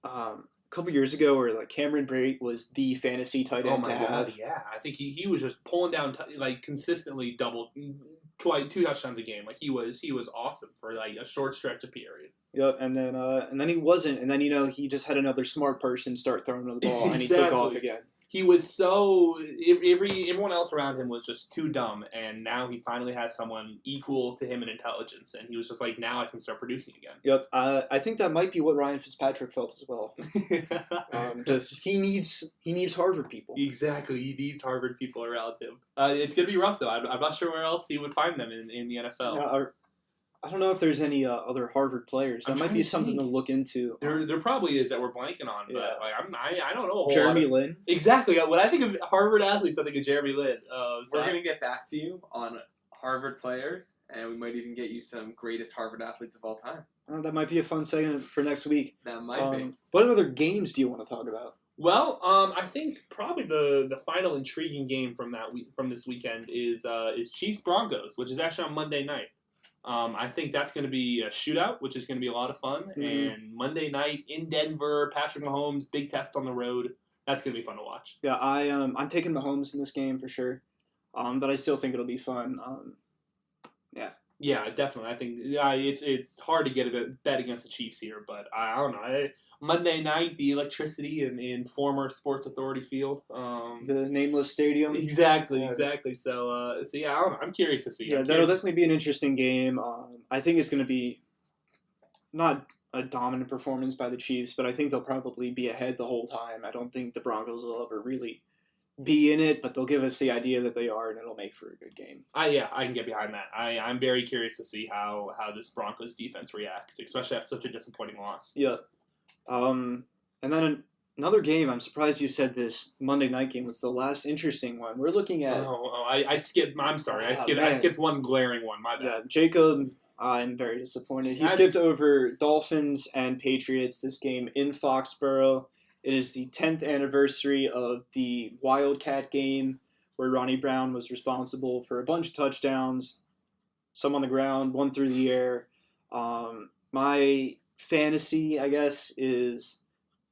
a couple years ago where Cameron Brate was the fantasy tight end to have? God, yeah. I think he was just pulling down consistently 2 touchdowns a game. He was awesome for a short stretch of period. Yep, and then he wasn't, and then he just had another smart person start throwing the ball, and he took off again. He was everyone else around him was just too dumb, and now he finally has someone equal to him in intelligence, and he was just now I can start producing again. Yep, I think that might be what Ryan Fitzpatrick felt as well. Just he needs Harvard people. Exactly, he needs Harvard people around him. It's gonna be rough though. I'm not sure where else he would find them in the NFL. Yeah, I don't know if there's any other Harvard players. That might be something to look into. There probably is that we're blanking on, but I don't know a whole Jeremy Lin? Exactly. When I think of Harvard athletes, I think of Jeremy Lin. We're going to get back to you on Harvard players, and we might even get you some greatest Harvard athletes of all time. That might be a fun segment for next week. That might be. What other games do you want to talk about? Well, I think probably the final intriguing game from this weekend is Chiefs Broncos, which is actually on Monday night. I think that's going to be a shootout, which is going to be a lot of fun. Mm-hmm. And Monday night in Denver, Patrick Mahomes, big test on the road. That's going to be fun to watch. Yeah, I'm taking Mahomes in this game for sure, but I still think it'll be fun. Yeah, definitely. I think it's hard to get a bet against the Chiefs here, but I don't know. Monday night, the electricity in former Sports Authority Field. The nameless stadium. Exactly. So yeah, I don't know. I'm curious to see. Yeah, that'll definitely be an interesting game. I think it's going to be not a dominant performance by the Chiefs, but I think they'll probably be ahead the whole time. I don't think the Broncos will ever really be in it, but they'll give us the idea that they are, and it'll make for a good game. Yeah, I can get behind that. I'm very curious to see how this Broncos defense reacts, especially after such a disappointing loss. Yeah. And then another game, I'm surprised you said this Monday night game was the last interesting one. We're looking at... I skipped... I'm sorry. I skipped one glaring one. My bad. Yeah, Jacob, I'm very disappointed. He skipped over Dolphins and Patriots, this game in Foxborough. It is the 10th anniversary of the Wildcat game where Ronnie Brown was responsible for a bunch of touchdowns, some on the ground, one through the air. My fantasy, I guess, is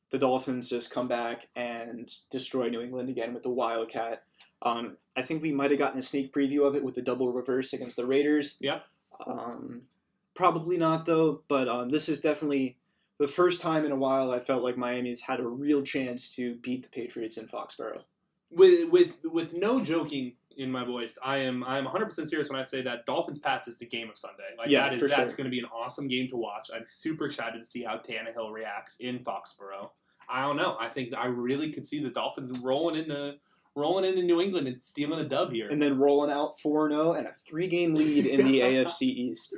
the Dolphins just come back and destroy New England again with the Wildcat. I think we might have gotten a sneak preview of it with the double reverse against the Raiders. Yeah. Probably not, though, but this is definitely the first time in a while I felt like Miami's had a real chance to beat the Patriots in Foxborough. With no joking in my voice, I am 100% serious when I say that Dolphins-Pats is the game of Sunday. That's going to be an awesome game to watch. I'm super excited to see how Tannehill reacts in Foxborough. I don't know. I think I really could see the Dolphins rolling into New England and stealing a dub here, and then rolling out 4-0 and a 3-game lead in the AFC East.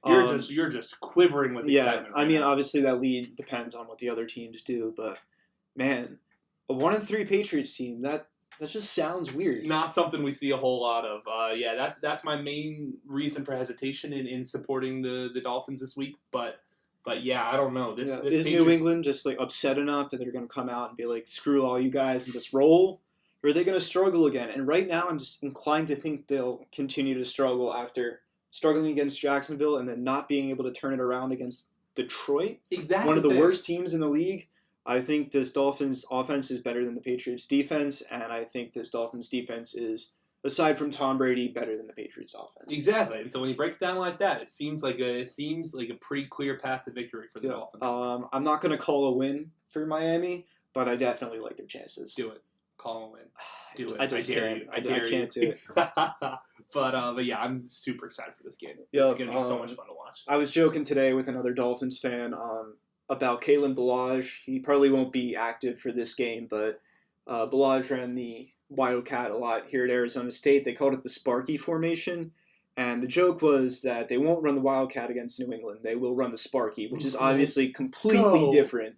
You're just quivering with excitement. I mean, obviously that lead depends on what the other teams do, but man, a 1-3 Patriots team that just sounds weird. Not something we see a whole lot of. That's my main reason for hesitation in supporting the Dolphins this week. But yeah, I don't know. This is New England just like upset enough that they're going to come out and be like, screw all you guys and just roll? Or are they going to struggle again? And right now I'm just inclined to think they'll continue to struggle after struggling against Jacksonville and then not being able to turn it around against Detroit, one of the worst teams in the league. I think this Dolphins offense is better than the Patriots defense, and I think this Dolphins defense is, aside from Tom Brady, better than the Patriots offense. Exactly. And so when you break it down like that, it seems like a pretty clear path to victory for the Dolphins. I'm not going to call a win for Miami, but I definitely like their chances. Do it. Call a win. Do it. I dare you. I can't do it. But yeah, I'm super excited for this game. It's going to be so much fun to watch. I was joking today with another Dolphins fan about Kalen Ballage. He probably won't be active for this game, but Ballage ran the Wildcat a lot here at Arizona State. They called it the Sparky formation, and the joke was that they won't run the Wildcat against New England. They will run the Sparky, which is obviously completely different.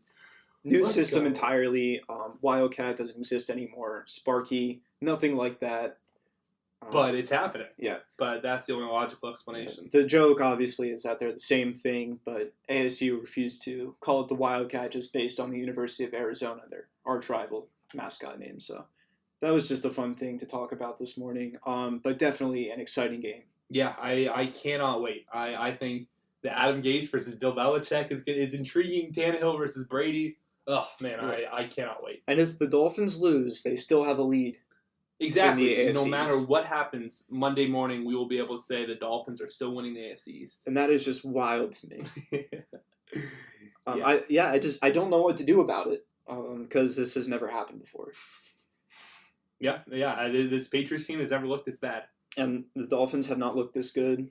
New system entirely. Wildcat doesn't exist anymore. Sparky, nothing like that. But it's happening. Yeah. But that's the only logical explanation. The joke, obviously, is that they're the same thing, but ASU refused to call it the Wildcat just based on the University of Arizona, their arch rival mascot name. So that was just a fun thing to talk about this morning. But definitely an exciting game. Yeah, I cannot wait. I think the Adam Gase versus Bill Belichick is intriguing. Tannehill versus Brady. Oh, man, I cannot wait. And if the Dolphins lose, they still have a lead. Exactly. No matter what happens, Monday morning we will be able to say the Dolphins are still winning the AFC East. And that is just wild to me. I don't know what to do about it because this has never happened before. Yeah. This Patriots team has never looked this bad. And the Dolphins have not looked this good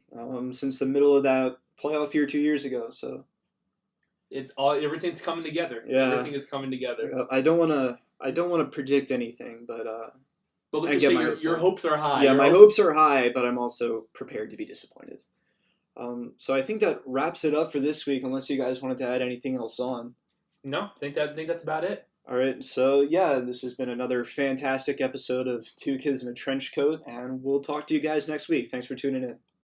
since the middle of that playoff year 2 years ago. So everything's coming together. Yeah. Everything is coming together. I don't want to predict anything, but let's just say your hopes are high. Yeah, my hopes are high, but I'm also prepared to be disappointed. So I think that wraps it up for this week, unless you guys wanted to add anything else on. No, I think that's about it. All right, so yeah, this has been another fantastic episode of Two Kids in a Trench Coat, and we'll talk to you guys next week. Thanks for tuning in.